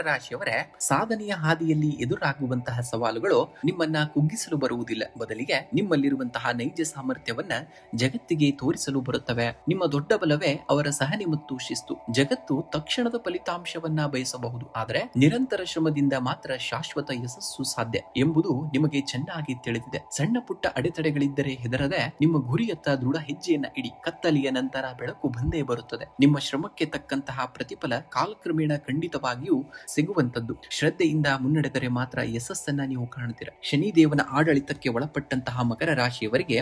ರಾಶಿಯವರ ಸಾಧನೆಯ ಹಾದಿಯಲ್ಲಿ ಎದುರಾಗುವಂತಹ ಸವಾಲುಗಳು ನಿಮ್ಮನ್ನ ಕುಗ್ಗಿಸಲು ಬರುವುದಿಲ್ಲ, ಬದಲಿಗೆ ನಿಮ್ಮಲ್ಲಿರುವಂತಹ ನೈಜ ಸಾಮರ್ಥ್ಯವನ್ನ ಜಗತ್ತಿಗೆ ತೋರಿಸಲು ಬರುತ್ತವೆ. ನಿಮ್ಮ ದೊಡ್ಡ ಬಲವೇ ಅವರ ಸಹನೆ ಮತ್ತು ಶಿಸ್ತು. ಜಗತ್ತು ತಕ್ಷಣದ ಫಲಿತಾಂಶವನ್ನ ಬಯಸಬಹುದು, ಆದರೆ ನಿರಂತರ ಶ್ರಮದಿಂದ ಮಾತ್ರ ಶಾಶ್ವತ ಯಶಸ್ಸು ಸಾಧ್ಯ ಎಂಬುದು ನಿಮಗೆ ಚೆನ್ನಾಗಿ ತಿಳಿದಿದೆ. ಸಣ್ಣ ಪುಟ್ಟ ಅಡೆತಡೆಗಳಿದ್ದರೆ ಹೆದರದೆ ನಿಮ್ಮ ಗುರಿಯತ್ತ ದೃಢ ಹೆಜ್ಜೆಯನ್ನ ಇಡಿ. ಕತ್ತಲೆಯ ನಂತರ ಬೆಳಕು ಬಂದೇ ಬರುತ್ತದೆ. ನಿಮ್ಮ ಶ್ರಮಕ್ಕೆ ತಕ್ಕಂತಹ ಪ್ರತಿಫಲ ಕಾಲಕ್ರಮೇಣ ಖಂಡಿತವಾಗಿಯೂ ಸಿಗುವಂತದ್ದು. ಶ್ರದ್ಧೆಯಿಂದ ಮುನ್ನಡೆದರೆ ಮಾತ್ರ ಯಶಸ್ಸನ್ನ ನೀವು ಕಾಣುತ್ತೀರ. ಶನಿದೇವನ ಆಡಳಿತಕ್ಕೆ ಒಳಪಟ್ಟಂತಹ ಮಕರ ರಾಶಿಯವರಿಗೆ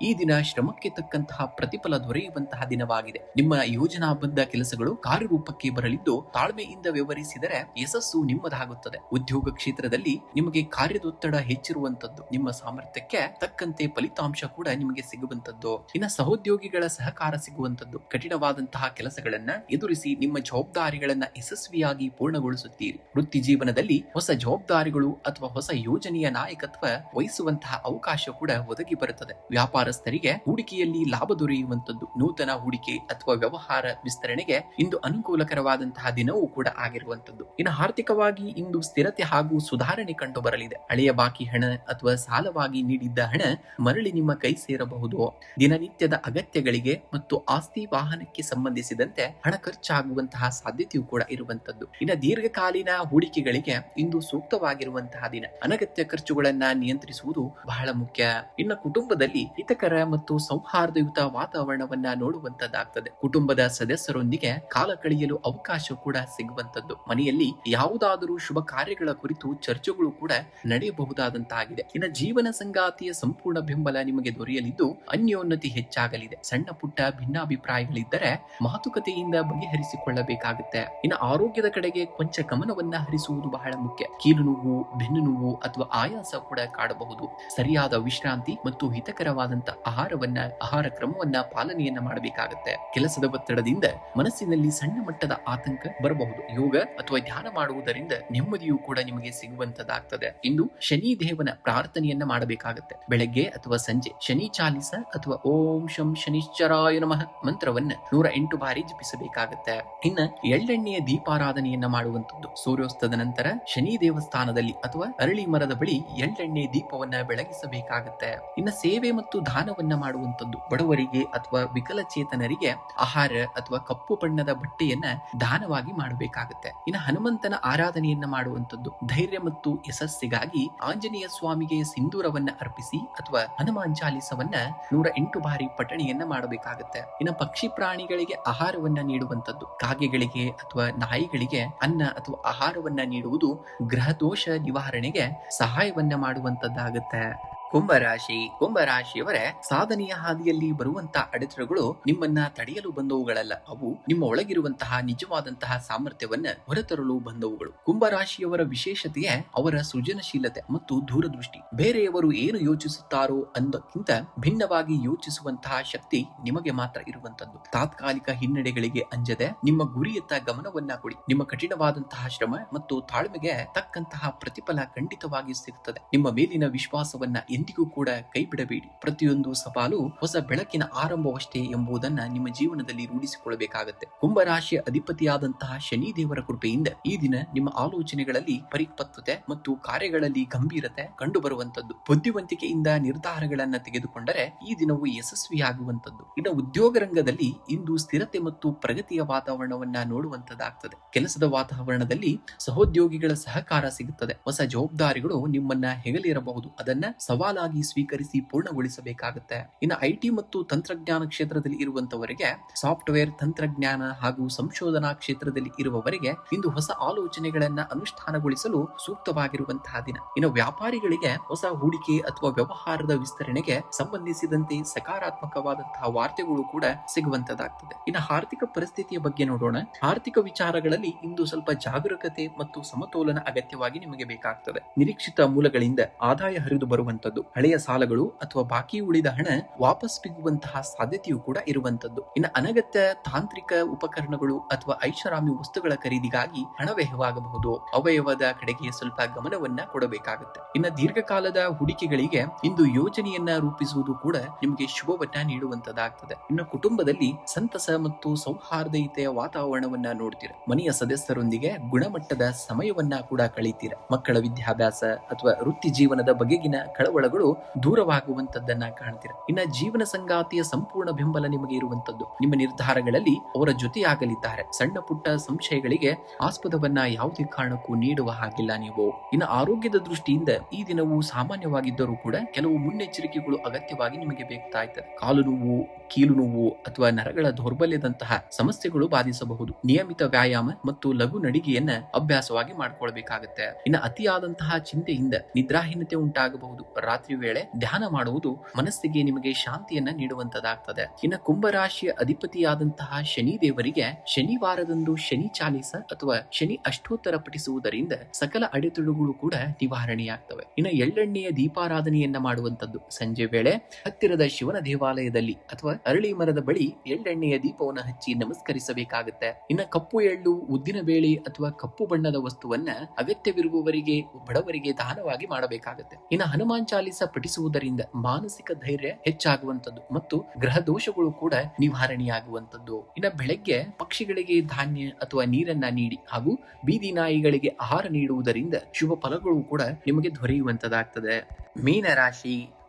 ಈ ದಿನ ಶ್ರಮಕ್ಕೆ ತಕ್ಕಂತಹ ಪ್ರತಿಫಲ ದೊರೆಯುವಂತಹ ದಿನವಾಗಿದೆ. ನಿಮ್ಮ ಯೋಜನಾಬದ್ಧ ಕೆಲಸಗಳು ಕಾರ್ಯರೂಪಕ್ಕೆ ಬರಲಿದ್ದು ತಾಳ್ಮೆಯಿಂದ ವ್ಯವಹರಿಸಿದರೆ ಯಶಸ್ಸು ನಿಮ್ಮದಾಗುತ್ತದೆ. ಉದ್ಯೋಗ ಕ್ಷೇತ್ರದಲ್ಲಿ ನಿಮಗೆ ಕಾರ್ಯದೊತ್ತಡ ಹೆಚ್ಚಿರುವಂತದ್ದು. ನಿಮ್ಮ ಸಾಮರ್ಥ್ಯಕ್ಕೆ ತಕ್ಕಂತೆ ಫಲಿತಾಂಶ ಕೂಡ ನಿಮಗೆ ಸಿಗುವಂತದ್ದು. ಇನ್ನು ಸಹೋದ್ಯೋಗಿಗಳ ಸಹಕಾರ ಸಿಗುವಂತದ್ದು. ಕಠಿಣವಾದಂತಹ ಕೆಲಸಗಳನ್ನ ಎದುರಿಸಿ ನಿಮ್ಮ ಜವಾಬ್ದಾರಿಗಳನ್ನ ಯಶಸ್ವಿಯಾಗಿ ಪೂರ್ಣಗೊಳಿಸುತ್ತೀರಿ. ವೃತ್ತಿ ಜೀವನದಲ್ಲಿ ಹೊಸ ಜವಾಬ್ದಾರಿಗಳು ಅಥವಾ ಹೊಸ ಯೋಜನೆಯ ನಾಯಕತ್ವ ವಹಿಸುವಂತಹ ಅವಕಾಶ ಕೂಡ ಒದಗಿ ಬರುತ್ತದೆ. ವ್ಯಾಪಾರಸ್ಥರಿಗೆ ಹೂಡಿಕೆಯಲ್ಲಿ ಲಾಭ ದೊರೆಯುವಂತದ್ದು. ನೂತನ ಹೂಡಿಕೆ ಅಥವಾ ವ್ಯವಹಾರ ವಿಸ್ತರಣೆಗೆ ಇಂದು ಅನುಕೂಲಕರವಾದಂತಹ ದಿನವೂ ಕೂಡ ಆಗಿರುವಂತದ್ದು. ಇನ್ನು ಆರ್ಥಿಕವಾಗಿ ಇಂದು ಸ್ಥಿರತೆ ಹಾಗೂ ಸುಧಾರಣೆ ಕಂಡು ಬರಲಿದೆ. ಹಳೆಯ ಬಾಕಿ ಹಣ ಅಥವಾ ಸಾಲವಾಗಿ ನೀಡಿದ್ದ ಹಣ ಮರಳಿ ನಿಮ್ಮ ಕೈ ಸೇರಬಹುದು. ದಿನನಿತ್ಯದ ಅಗತ್ಯಗಳಿಗೆ ಮತ್ತು ಆಸ್ತಿ ವಾಹನಕ್ಕೆ ಸಂಬಂಧಿಸಿದಂತೆ ಹಣ ಖರ್ಚಾಗುವಂತಹ ಸಾಧ್ಯತೆಯೂ ಕೂಡ ಇರುವಂತದ್ದು. ಇನ್ನು ದೀರ್ಘಕಾಲೀನ ಹೂಡಿಕೆಗಳಿಗೆ ಇಂದು ಸೂಕ್ತವಾಗಿರುವಂತಹ ದಿನ. ಅನಗತ್ಯ ಖರ್ಚುಗಳನ್ನ ನಿಯಂತ್ರಿಸುವುದು ಬಹಳ ಮುಖ್ಯ. ಇನ್ನು ಕುಟುಂಬದಲ್ಲಿ ಹಿತಕರ ಮತ್ತು ಸೌಹಾರ್ದಯುತ ವಾತಾವರಣವನ್ನ ನೋಡುವಂತದ್ದಾಗ್ತದೆ. ಕುಟುಂಬದ ಸದಸ್ಯರೊಂದಿಗೆ ಕಾಲ ಕಳೆಯಲು ಅವಕಾಶ ಕೂಡ ಸಿಗುವಂತದ್ದು. ಮನೆಯಲ್ಲಿ ಯಾವುದಾದರೂ ಶುಭ ಕಾರ್ಯಗಳ ಕುರಿತು ಚರ್ಚೆಗಳು ಕೂಡ ನಡೆಯಬಹುದಾದಂತಾಗಿದೆ. ಇನ್ನು ಜೀವನ ಸಂಗಾತಿಯ ಸಂಪೂರ್ಣ ಬೆಂಬಲ ನಿಮಗೆ ದೊರೆಯಲಿದ್ದು ಅನ್ಯೋನ್ನತಿ ಹೆಚ್ಚಾಗಲಿದೆ. ಸಣ್ಣ ಪುಟ್ಟ ಭಿನ್ನಾಭಿಪ್ರಾಯಗಳಿದ್ದರೆ ಮಾತುಕತೆಯಿಂದ ಬಗೆಹರಿಸಿಕೊಳ್ಳಬೇಕಾಗುತ್ತೆ. ಇನ್ನು ಆರೋಗ್ಯದ ಕಡೆಗೆ ಕೊಂಚ ಗಮನವನ್ನ ಹರಿಸುವುದು ಬಹಳ ಮುಖ್ಯ. ಕೀಲು ನೋವು, ಬೆನ್ನು ನೋವು ಅಥವಾ ಆಯಾಸ ಕೂಡ ಕಾಡಬಹುದು. ಸರಿಯಾದ ವಿಶ್ರಾಂತಿ ಮತ್ತು ಹಿತಕರವಾದಂತ ಆಹಾರ ಕ್ರಮವನ್ನ ಪಾಲನೆಯನ್ನ ಮಾಡಬೇಕಾಗುತ್ತೆ. ಕೆಲಸದ ಒತ್ತಡದಿಂದ ಮನಸ್ಸಿನಲ್ಲಿ ಸಣ್ಣ ಮಟ್ಟದ ಆತಂಕ ಬರಬಹುದು. ಯೋಗ ಅಥವಾ ಧ್ಯಾನ ಮಾಡುವುದರಿಂದ ನೆಮ್ಮದಿಯೂ ಕೂಡ ನಿಮಗೆ ಸಿಗುವಂತದ್ದಾಗ್ತದೆ. ಇಂದು ಶನಿ ದೇವನ ಪ್ರಾರ್ಥನೆಯನ್ನ ಮಾಡಬೇಕಾಗುತ್ತೆ. ಬೆಳಗ್ಗೆ ಅಥವಾ ಸಂಜೆ ಶನಿ ಚಾಲಿಸ ಅಥವಾ ಓಂ ಶಂ ಶನಿಶ್ಚರಾಯ ನಮಃ ಮಂತ್ರವನ್ನ 108 ಬಾರಿ ಜಪಿಸಬೇಕಾಗುತ್ತೆ. ಇನ್ನ ಎಳ್ಳೆಣ್ಣೆಯ ದೀಪಾರಾಧನೆಯನ್ನ ಮಾಡುವಂತದ್ದು. ಸೂರ್ಯೋಸ್ತದ ನಂತರ ಶನಿ ದೇವಸ್ಥಾನದಲ್ಲಿ ಅಥವಾ ಅರಳಿ ಮರದ ಬಳಿ ಎಳ್ಳೆಣ್ಣೆ ದೀಪವನ್ನ ಬೆಳಗಿಸಬೇಕಾಗುತ್ತೆ. ಇನ್ನ ಸೇವೆ ಮತ್ತು ದಾನವನ್ನ ಮಾಡುವಂತದ್ದು. ಬಡವರಿಗೆ ಅಥವಾ ವಿಕಲಚೇತನರಿಗೆ ಆಹಾರ ಅಥವಾ ಕಪ್ಪು ಬಣ್ಣದ ಬಟ್ಟೆಯನ್ನ ದಾನವಾಗಿ ಮಾಡಬೇಕಾಗುತ್ತೆ. ಇನ್ನು ಹನುಮಂತನ ಆರಾಧನೆಯನ್ನ ಮಾಡುವಂತದ್ದು. ಧೈರ್ಯ ಮತ್ತು ಯಶಸ್ಸಿಗಾಗಿ ಆಂಜನೇಯ ಸ್ವಾಮಿಗೆ ಸಿಂಧೂರವನ್ನ ಅರ್ಪಿಸಿ ಅಥವಾ ಹನುಮಾನ್ ಚಾಲಿಸವನ್ನ 108 ಬಾರಿ ಪಠಣೆಯನ್ನ ಮಾಡಬೇಕಾಗುತ್ತೆ. ಇನ್ನು ಪಕ್ಷಿ ಪ್ರಾಣಿಗಳಿಗೆ ಆಹಾರವನ್ನ ನೀಡುವಂತದ್ದು. ಕಾಗೆಗಳಿಗೆ ಅಥವಾ ನಾಯಿಗಳಿಗೆ ಅನ್ನ ಅಥವಾ ಆಹಾರವನ್ನ ನೀಡುವುದು ಗ್ರಹ ದೋಷ ನಿವಾರಣೆಗೆ ಸಹಾಯವನ್ನ ಮಾಡುವಂತದ್ದಾಗುತ್ತೆ. ಕುಂಭರಾಶಿಯವರ ಸಾಧನೆಯ ಹಾದಿಯಲ್ಲಿ ಬರುವಂತಹ ಅಡೆತಡೆಗಳು ನಿಮ್ಮನ್ನ ತಡೆಯಲು ಬಂದವುಗಳಲ್ಲ, ಅವು ನಿಮ್ಮ ಒಳಗಿರುವಂತಹ ನಿಜವಾದಂತಹ ಸಾಮರ್ಥ್ಯವನ್ನ ಹೊರತರಲು ಬಂದವುಗಳು. ಕುಂಭರಾಶಿಯವರ ವಿಶೇಷತೆಯೇ ಅವರ ಸೃಜನಶೀಲತೆ ಮತ್ತು ದೂರದೃಷ್ಟಿ. ಬೇರೆಯವರು ಏನು ಯೋಚಿಸುತ್ತಾರೋ ಅನ್ನೋದಕ್ಕಿಂತ ಭಿನ್ನವಾಗಿ ಯೋಚಿಸುವಂತಹ ಶಕ್ತಿ ನಿಮಗೆ ಮಾತ್ರ ಇರುವಂತದ್ದು. ತಾತ್ಕಾಲಿಕ ಹಿನ್ನಡೆಗಳಿಗೆ ಅಂಜದೆ ನಿಮ್ಮ ಗುರಿಯತ್ತ ಗಮನವನ್ನ ಕೊಡಿ. ನಿಮ್ಮ ಕಠಿಣವಾದಂತಹ ಶ್ರಮ ಮತ್ತು ತಾಳ್ಮೆಗೆ ತಕ್ಕಂತಹ ಪ್ರತಿಫಲ ಖಂಡಿತವಾಗಿ ಸಿಗುತ್ತದೆ. ನಿಮ್ಮ ಮೇಲಿನ ವಿಶ್ವಾಸವನ್ನ ಎಂದಿಗೂ ಕೂಡ ಕೈ ಬಿಡಬೇಡಿ. ಪ್ರತಿಯೊಂದು ಸವಾಲು ಹೊಸ ಬೆಳಕಿನ ಆರಂಭವಷ್ಟೇ ಎಂಬುದನ್ನ ನಿಮ್ಮ ಜೀವನದಲ್ಲಿ ರೂಢಿಸಿಕೊಳ್ಳಬೇಕಾಗುತ್ತೆ. ಕುಂಭರಾಶಿಯ ಅಧಿಪತಿಯಾದಂತಹ ಶನಿ ದೇವರ ಕೃಪೆಯಿಂದ ಈ ದಿನ ನಿಮ್ಮ ಆಲೋಚನೆಗಳಲ್ಲಿ ಪರಿಪಕ್ವತೆ ಮತ್ತು ಕಾರ್ಯಗಳಲ್ಲಿ ಗಂಭೀರತೆ ಕಂಡುಬರುವಂತದ್ದು. ಬುದ್ಧಿವಂತಿಕೆಯಿಂದ ನಿರ್ಧಾರಗಳನ್ನ ತೆಗೆದುಕೊಂಡರೆ ಈ ದಿನವು ಯಶಸ್ವಿಯಾಗುವಂತದ್ದು. ಇನ್ನು ಉದ್ಯೋಗ ರಂಗದಲ್ಲಿ ಇಂದು ಸ್ಥಿರತೆ ಮತ್ತು ಪ್ರಗತಿಯ ವಾತಾವರಣವನ್ನ ನೋಡುವಂತದ್ದಾಗ್ತದೆ. ಕೆಲಸದ ವಾತಾವರಣದಲ್ಲಿ ಸಹೋದ್ಯೋಗಿಗಳ ಸಹಕಾರ ಸಿಗುತ್ತದೆ. ಹೊಸ ಜವಾಬ್ದಾರಿಗಳು ನಿಮ್ಮನ್ನ ಹೆಗಲಿರಬಹುದು, ಅದನ್ನ ಸವಾಲಾಗಿ ಸ್ವೀಕರಿಸಿ ಪೂರ್ಣಗೊಳಿಸಬೇಕಾಗುತ್ತೆ. ಇನ್ನು ಐಟಿ ಮತ್ತು ತಂತ್ರಜ್ಞಾನ ಕ್ಷೇತ್ರದಲ್ಲಿ ಇರುವಂತವರಿಗೆ, ಸಾಫ್ಟ್ವೇರ್ ತಂತ್ರಜ್ಞಾನ ಹಾಗೂ ಸಂಶೋಧನಾ ಕ್ಷೇತ್ರದಲ್ಲಿ ಇರುವವರಿಗೆ ಇಂದು ಹೊಸ ಆಲೋಚನೆಗಳನ್ನ ಅನುಷ್ಠಾನಗೊಳಿಸಲು ಸೂಕ್ತವಾಗಿರುವಂತಹ ದಿನ. ಇನ್ನು ವ್ಯಾಪಾರಿಗಳಿಗೆ ಹೊಸ ಹೂಡಿಕೆ ಅಥವಾ ವ್ಯವಹಾರದ ವಿಸ್ತರಣೆಗೆ ಸಂಬಂಧಿಸಿದಂತೆ ಸಕಾರಾತ್ಮಕವಾದಂತಹ ವಾರ್ತೆಗಳು ಕೂಡ ಸಿಗುವಂತದ್ದಾಗ್ತದೆ. ಇನ್ನು ಆರ್ಥಿಕ ಪರಿಸ್ಥಿತಿಯ ಬಗ್ಗೆ ನೋಡೋಣ. ಆರ್ಥಿಕ ವಿಚಾರಗಳಲ್ಲಿ ಇಂದು ಸ್ವಲ್ಪ ಜಾಗರೂಕತೆ ಮತ್ತು ಸಮತೋಲನ ಅಗತ್ಯವಾಗಿ ನಿಮಗೆ ಬೇಕಾಗ್ತದೆ. ನಿರೀಕ್ಷಿತ ಮೂಲಗಳಿಂದ ಆದಾಯ ಹರಿದು ಬರುವಂತದ್ದು, ಮಾಡಬಾರದು. ಹಳೆಯ ಸಾಲಗಳು ಅಥವಾ ಬಾಕಿ ಉಳಿದ ಹಣ ವಾಪಸ್ ಸಿಗುವಂತಹ ಸಾಧ್ಯತೆಯೂ ಕೂಡ ಇರುವಂತದ್ದು. ಇನ್ನು ಅನಗತ್ಯ ತಾಂತ್ರಿಕ ಉಪಕರಣಗಳು ಅಥವಾ ಐಷಾರಾಮಿ ವಸ್ತುಗಳ ಖರೀದಿಗಾಗಿ ಹಣ ವ್ಯಯವಾಗಬಹುದು. ಅವಯವದ ಕಡೆಗೆ ಸ್ವಲ್ಪ ಗಮನವನ್ನ ಕೊಡಬೇಕಾಗುತ್ತೆ. ಇನ್ನು ದೀರ್ಘಕಾಲದ ಹೂಡಿಕೆಗಳಿಗೆ ಇಂದು ಯೋಜನೆಯನ್ನ ರೂಪಿಸುವುದು ಕೂಡ ನಿಮಗೆ ಶುಭವನ್ನ ನೀಡುವಂತದ್ದಾಗ್ತದೆ. ಇನ್ನು ಕುಟುಂಬದಲ್ಲಿ ಸಂತಸ ಮತ್ತು ಸೌಹಾರ್ದಯುತೆಯ ವಾತಾವರಣವನ್ನ ನೋಡ್ತೀರ. ಮನೆಯ ಸದಸ್ಯರೊಂದಿಗೆ ಗುಣಮಟ್ಟದ ಸಮಯವನ್ನ ಕೂಡ ಕಳೀತೀರ. ಮಕ್ಕಳ ವಿದ್ಯಾಭ್ಯಾಸ ಅಥವಾ ವೃತ್ತಿ ಜೀವನದ ಬಗೆಗಿನ ಕಳವಳಗಳು ದೂರವಾಗುವಂತದ್ದನ್ನ ಕಾಣ್ತೀರ. ಇನ್ನ ಜೀವನ ಸಂಗಾತಿಯ ಸಂಪೂರ್ಣ ಬೆಂಬಲ ನಿಮಗೆ ಇರುವಂತದ್ದು. ನಿಮ್ಮ ನಿರ್ಧಾರಗಳಲ್ಲಿ ಅವರ ಜೊತೆಯಾಗಲಿದ್ದಾರೆ. ಸಣ್ಣ ಪುಟ್ಟ ಸಂಶಯಗಳಿಗೆ ಆಸ್ಪದವನ್ನ ಯಾವುದೇ ಕಾರಣಕ್ಕೂ ನೀಡುವ ಹಾಗಿಲ್ಲ ನೀವು. ಇನ್ನು ಆರೋಗ್ಯದ ದೃಷ್ಟಿಯಿಂದ ಈ ದಿನವು ಸಾಮಾನ್ಯವಾಗಿದ್ದರೂ ಕೂಡ ಕೆಲವು ಮುನ್ನೆಚ್ಚರಿಕೆಗಳು ಅಗತ್ಯವಾಗಿ ನಿಮಗೆ ಬೇಕಾಗ್ತಾ ಇರ್ತದೆ. ಕಾಲು ನೋವು, ಕೀಲು ನೋವು ಅಥವಾ ನರಗಳ ದೌರ್ಬಲ್ಯದಂತಹ ಸಮಸ್ಯೆಗಳು ಬಾಧಿಸಬಹುದು. ನಿಯಮಿತ ವ್ಯಾಯಾಮ ಮತ್ತು ಲಘು ನಡಿಗೆಯನ್ನ ಅಭ್ಯಾಸವಾಗಿ ಮಾಡ್ಕೊಳ್ಬೇಕಾಗತ್ತೆ. ಇನ್ನು ಅತಿಯಾದಂತಹ ಚಿಂತೆಯಿಂದ ನಿದ್ರಾಹೀನತೆ ಉಂಟಾಗಬಹುದು. ರಾತ್ರಿ ವೇಳೆ ಧ್ಯಾನ ಮಾಡುವುದು ಮನಸ್ಸಿಗೆ ನಿಮಗೆ ಶಾಂತಿಯನ್ನ ನೀಡುವಂತದಾಗ್ತದೆ. ಇನ್ನು ಕುಂಭರಾಶಿಯ ಅಧಿಪತಿಯಾದಂತಹ ಶನಿ ದೇವರಿಗೆ ಶನಿವಾರದಂದು ಶನಿ ಚಾಲಿಸ ಅಥವಾ ಶನಿ ಅಷ್ಟೋತ್ತರ ಪಠಿಸುವುದರಿಂದ ಸಕಲ ಅಡೆತಡೆಗಳು ಕೂಡ ನಿವಾರಣೆಯಾಗ್ತವೆ. ಇನ್ನು ಎಳ್ಳೆಣ್ಣೆಯ ದೀಪಾರಾಧನೆಯನ್ನ ಮಾಡುವಂತದ್ದು. ಸಂಜೆ ವೇಳೆ ಹತ್ತಿರದ ಶಿವನ ದೇವಾಲಯದಲ್ಲಿ ಅಥವಾ ಅರಳಿ ಮರದ ಬಳಿ ಎಳ್ಳೆಣ್ಣೆಯ ದೀಪವನ್ನು ಹಚ್ಚಿ ನಮಸ್ಕರಿಸಬೇಕಾಗುತ್ತೆ. ಇನ್ನು ಕಪ್ಪು ಎಳ್ಳು, ಉದ್ದಿನ ಬೇಳೆ ಅಥವಾ ಕಪ್ಪು ಬಣ್ಣದ ವಸ್ತುವನ್ನ ಅಗತ್ಯವಿರುವವರಿಗೆ, ಬಡವರಿಗೆ ದಾನವಾಗಿ ಮಾಡಬೇಕಾಗುತ್ತೆ. ಇನ್ನು ಹನುಮಾನ್ ಚಾಲಿಸ ಪಠಿಸುವುದರಿಂದ ಮಾನಸಿಕ ಧೈರ್ಯ ಹೆಚ್ಚಾಗುವಂತದ್ದು ಮತ್ತು ಗ್ರಹ ದೋಷಗಳು ಕೂಡ ನಿವಾರಣೆಯಾಗುವಂತದ್ದು. ಇನ್ನು ಬೆಳಗ್ಗೆ ಪಕ್ಷಿಗಳಿಗೆ ಧಾನ್ಯ ಅಥವಾ ನೀರನ್ನ ನೀಡಿ ಹಾಗೂ ಬೀದಿ ನಾಯಿಗಳಿಗೆ ಆಹಾರ ನೀಡುವುದರಿಂದ ಶುಭ ಫಲಗಳು ಕೂಡ ನಿಮಗೆ ದೊರೆಯುವಂತದಾಗ್ತದೆ.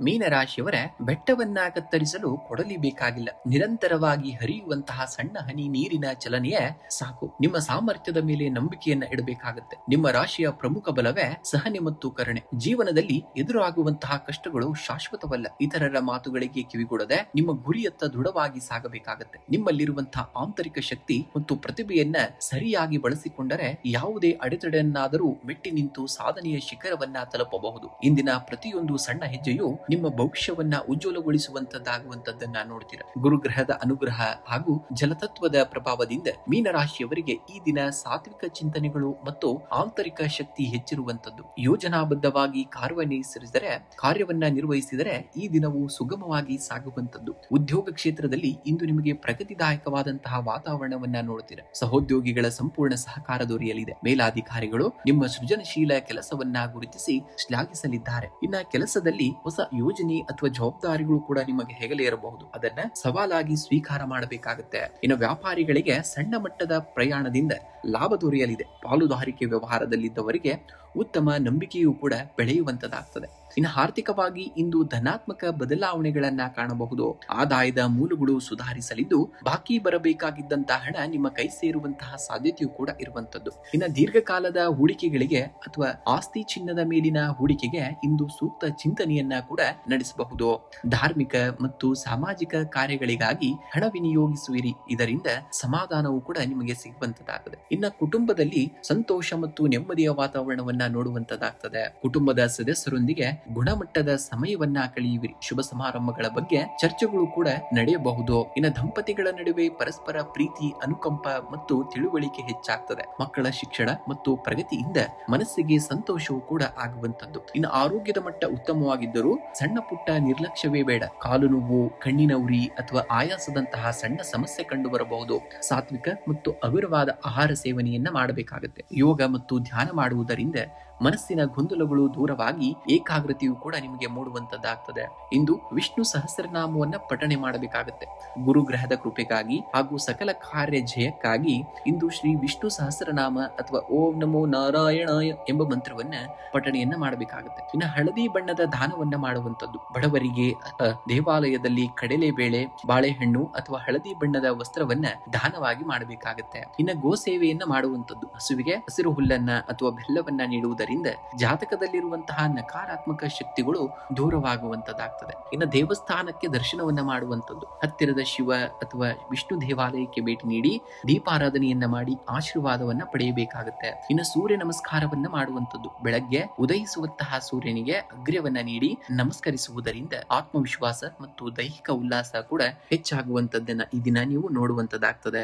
ಮೀನರಾಶಿಯವರ ಬೆಟ್ಟವನ್ನ ಕತ್ತರಿಸಲು ಕೊಡಲಿ ಬೇಕಾಗಿಲ್ಲ. ನಿರಂತರವಾಗಿ ಹರಿಯುವಂತಹ ಸಣ್ಣ ಹನಿ ನೀರಿನ ಚಲನೆಯೇ ಸಾಕು. ನಿಮ್ಮ ಸಾಮರ್ಥ್ಯದ ಮೇಲೆ ನಂಬಿಕೆಯನ್ನ ಇಡಬೇಕಾಗುತ್ತೆ. ನಿಮ್ಮ ರಾಶಿಯ ಪ್ರಮುಖ ಬಲವೇ ಸಹನೆ ಮತ್ತು ಕರುಣೆ. ಜೀವನದಲ್ಲಿ ಎದುರಾಗುವಂತಹ ಕಷ್ಟಗಳು ಶಾಶ್ವತವಲ್ಲ. ಇತರರ ಮಾತುಗಳಿಗೆ ಕಿವಿಗೊಡದೆ ನಿಮ್ಮ ಗುರಿಯತ್ತ ದೃಢವಾಗಿ ಸಾಗಬೇಕಾಗುತ್ತೆ. ನಿಮ್ಮಲ್ಲಿರುವಂತಹ ಆಂತರಿಕ ಶಕ್ತಿ ಮತ್ತು ಪ್ರತಿಭೆಯನ್ನ ಸರಿಯಾಗಿ ಬಳಸಿಕೊಂಡರೆ ಯಾವುದೇ ಅಡೆತಡೆಯನ್ನಾದರೂ ಮೆಟ್ಟಿ ನಿಂತು ಸಾಧನೆಯ ಶಿಖರವನ್ನ ತಲುಪಬಹುದು. ಇಂದಿನ ಪ್ರತಿಯೊಂದು ಸಣ್ಣ ಹೆಜ್ಜೆಯು ನಿಮ್ಮ ಭವಿಷ್ಯವನ್ನ ಉಜ್ವಲಗೊಳಿಸುವಂತದ್ದಾಗುವಂತದ್ದನ್ನ ನೋಡ್ತೀರಾ. ಗುರುಗ್ರಹದ ಅನುಗ್ರಹ ಹಾಗೂ ಜಲತತ್ವದ ಪ್ರಭಾವದಿಂದ ಮೀನರಾಶಿಯವರಿಗೆ ಈ ದಿನ ಸಾತ್ವಿಕ ಚಿಂತನೆಗಳು ಮತ್ತು ಆಂತರಿಕ ಶಕ್ತಿ ಹೆಚ್ಚಿರುವಂತದ್ದು. ಯೋಜನಾಬದ್ಧವಾಗಿ ಕಾರ್ಯವನ್ನ ನಿರ್ವಹಿಸಿದರೆ ಈ ದಿನವು ಸುಗಮವಾಗಿ ಸಾಗುವಂತದ್ದು. ಉದ್ಯೋಗ ಕ್ಷೇತ್ರದಲ್ಲಿ ಇಂದು ನಿಮಗೆ ಪ್ರಗತಿದಾಯಕವಾದಂತಹ ವಾತಾವರಣವನ್ನ ನೋಡ್ತೀರಾ. ಸಹೋದ್ಯೋಗಿಗಳ ಸಂಪೂರ್ಣ ಸಹಕಾರ ದೊರೆಯಲಿದೆ. ಮೇಲಾಧಿಕಾರಿಗಳು ನಿಮ್ಮ ಸೃಜನಶೀಲ ಕೆಲಸವನ್ನ ಗುರುತಿಸಿ ಶ್ಲಾಘಿಸಲಿದ್ದಾರೆ. ಇನ್ನ ಕೆಲಸದಲ್ಲಿ ಹೊಸ ಯೋಜನೆ ಅಥವಾ ಜವಾಬ್ದಾರಿಗಳು ಕೂಡ ನಿಮಗೆ ಹೆಗಲೇ ಇರಬಹುದು. ಅದನ್ನ ಸವಾಲಾಗಿ ಸ್ವೀಕಾರ ಮಾಡಬೇಕಾಗುತ್ತೆ. ಇನ್ನು ವ್ಯಾಪಾರಿಗಳಿಗೆ ಸಣ್ಣ ಮಟ್ಟದ ಪ್ರಯಾಣದಿಂದ ಲಾಭ ದೊರೆಯಲಿದೆ. ಪಾಲುದಾರಿಕೆ ವ್ಯವಹಾರದಲ್ಲಿದ್ದವರಿಗೆ ಉತ್ತಮ ನಂಬಿಕೆಯೂ ಕೂಡ ಬೆಳೆಯುವಂತದಾಗ್ತದೆ. ಇನ್ನು ಆರ್ಥಿಕವಾಗಿ ಇಂದು ಧನಾತ್ಮಕ ಬದಲಾವಣೆಗಳನ್ನ ಕಾಣಬಹುದು. ಆದಾಯದ ಮೂಲಗಳು ಸುಧಾರಿಸಲಿದ್ದು ಬಾಕಿ ಬರಬೇಕಾಗಿದ್ದಂತಹ ಹಣ ನಿಮ್ಮ ಕೈ ಸೇರುವಂತಹ ಸಾಧ್ಯತೆಯೂ ಕೂಡ ಇರುವಂತದ್ದು. ಇನ್ನು ದೀರ್ಘಕಾಲದ ಹೂಡಿಕೆಗಳಿಗೆ ಅಥವಾ ಆಸ್ತಿ ಚಿನ್ನದ ಮೇಲಿನ ಹೂಡಿಕೆಗೆ ಇಂದು ಸೂಕ್ತ ಚಿಂತನೆಯನ್ನ ಕೂಡ ನಡೆಸಬಹುದು. ಧಾರ್ಮಿಕ ಮತ್ತು ಸಾಮಾಜಿಕ ಕಾರ್ಯಗಳಿಗಾಗಿ ಹಣ ವಿನಿಯೋಗಿಸುವಿರಿ. ಇದರಿಂದ ಸಮಾಧಾನವೂ ಕೂಡ ನಿಮಗೆ ಸಿಗುವಂತದಾಗಿದೆ. ಇನ್ನು ಕುಟುಂಬದಲ್ಲಿ ಸಂತೋಷ ಮತ್ತು ನೆಮ್ಮದಿಯ ವಾತಾವರಣವನ್ನ ನೋಡುವಂತದಾಗ್ತದೆ. ಕುಟುಂಬದ ಸದಸ್ಯರೊಂದಿಗೆ ಗುಣಮಟ್ಟದ ಸಮಯವನ್ನ ಕಳೆಯುವಿರಿ. ಶುಭ ಸಮಾರಂಭಗಳ ಬಗ್ಗೆ ಚರ್ಚೆಗಳು ಕೂಡ ನಡೆಯಬಹುದು. ಇನ್ನು ದಂಪತಿಗಳ ನಡುವೆ ಪರಸ್ಪರ ಪ್ರೀತಿ, ಅನುಕಂಪ ಮತ್ತು ತಿಳುವಳಿಕೆ ಹೆಚ್ಚಾಗ್ತದೆ. ಮಕ್ಕಳ ಶಿಕ್ಷಣ ಮತ್ತು ಪ್ರಗತಿಯಿಂದ ಮನಸ್ಸಿಗೆ ಸಂತೋಷವೂ ಕೂಡ ಆಗುವಂತದ್ದು. ಇನ್ನು ಆರೋಗ್ಯದ ಮಟ್ಟ ಉತ್ತಮವಾಗಿದ್ದರೂ ಸಣ್ಣ ಪುಟ್ಟ ನಿರ್ಲಕ್ಷ್ಯವೇ ಬೇಡ. ಕಾಲು ನೋವು, ಕಣ್ಣಿನ ಉರಿ ಅಥವಾ ಆಯಾಸದಂತಹ ಸಣ್ಣ ಸಮಸ್ಯೆ ಕಂಡು ಬರಬಹುದು. ಸಾತ್ವಿಕ ಮತ್ತು ಹಗುರವಾದ ಆಹಾರ ಸೇವನೆಯನ್ನ ಮಾಡಬೇಕಾಗುತ್ತೆ. ಯೋಗ ಮತ್ತು ಧ್ಯಾನ ಮಾಡುವುದರಿಂದ ಮನಸ್ಸಿನ ಗೊಂದಲಗಳು ದೂರವಾಗಿ ಏಕಾಗ್ರತೆಯು ಕೂಡ ನಿಮಗೆ ಮೂಡುವಂತದ್ದಾಗ್ತದೆ. ಇಂದು ವಿಷ್ಣು ಸಹಸ್ರನಾಮವನ್ನ ಪಠಣೆ ಮಾಡಬೇಕಾಗುತ್ತೆ. ಗುರುಗ್ರಹದ ಕೃಪೆಗಾಗಿ ಹಾಗೂ ಸಕಲ ಕಾರ್ಯ ಜಯಕ್ಕಾಗಿ ಇಂದು ಶ್ರೀ ವಿಷ್ಣು ಸಹಸ್ರನಾಮ ಅಥವಾ ಓಂ ನಮೋ ನಾರಾಯಣಾಯ ಎಂಬ ಮಂತ್ರವನ್ನ ಪಠಣೆಯನ್ನ ಮಾಡಬೇಕಾಗುತ್ತೆ. ಇನ್ನು ಹಳದಿ ಬಣ್ಣದ ದಾನವನ್ನ ಮಾಡುವಂತದ್ದು. ಬಡವರಿಗೆ ದೇವಾಲಯದಲ್ಲಿ ಕಡಲೆಬೇಳೆ, ಬಾಳೆಹಣ್ಣು ಅಥವಾ ಹಳದಿ ಬಣ್ಣದ ವಸ್ತ್ರವನ್ನ ದಾನವಾಗಿ ಮಾಡಬೇಕಾಗುತ್ತೆ. ಇನ್ನು ಗೋ ಸೇವೆಯನ್ನ ಮಾಡುವಂತದ್ದು. ಹಸುವಿಗೆ ಹಸಿರು ಹುಲ್ಲನ್ನ ಅಥವಾ ಬೆಲ್ಲವನ್ನ ನೀಡುವುದರಿಂದ ಜಾತಕದಲ್ಲಿರುವಂತಹ ನಕಾರಾತ್ಮಕ ಶಕ್ತಿಗಳು ದೂರವಾಗುವಂತದ್ದಾಗ್ತದೆ. ಇನ್ನು ದೇವಸ್ಥಾನಕ್ಕೆ ದರ್ಶನವನ್ನ ಮಾಡುವಂತದ್ದು. ಹತ್ತಿರದ ಶಿವ ಅಥವಾ ವಿಷ್ಣು ದೇವಾಲಯಕ್ಕೆ ಭೇಟಿ ನೀಡಿ ದೀಪಾರಾಧನೆಯನ್ನ ಮಾಡಿ ಆಶೀರ್ವಾದವನ್ನ ಪಡೆಯಬೇಕಾಗುತ್ತೆ. ಇನ್ನು ಸೂರ್ಯ ನಮಸ್ಕಾರವನ್ನ ಮಾಡುವಂತದ್ದು. ಬೆಳಗ್ಗೆ ಉದಯಿಸುವಂತಹ ಸೂರ್ಯನಿಗೆ ಅಗ್ರ್ಯವನ್ನ ನೀಡಿ ನಮಸ್ಕರಿಸುವುದರಿಂದ ಆತ್ಮವಿಶ್ವಾಸ ಮತ್ತು ದೈಹಿಕ ಉಲ್ಲಾಸ ಕೂಡ ಹೆಚ್ಚಾಗುವಂತದ್ದನ್ನ ಈ ದಿನ ನೀವು ನೋಡುವಂತದ್ದಾಗ್ತದೆ.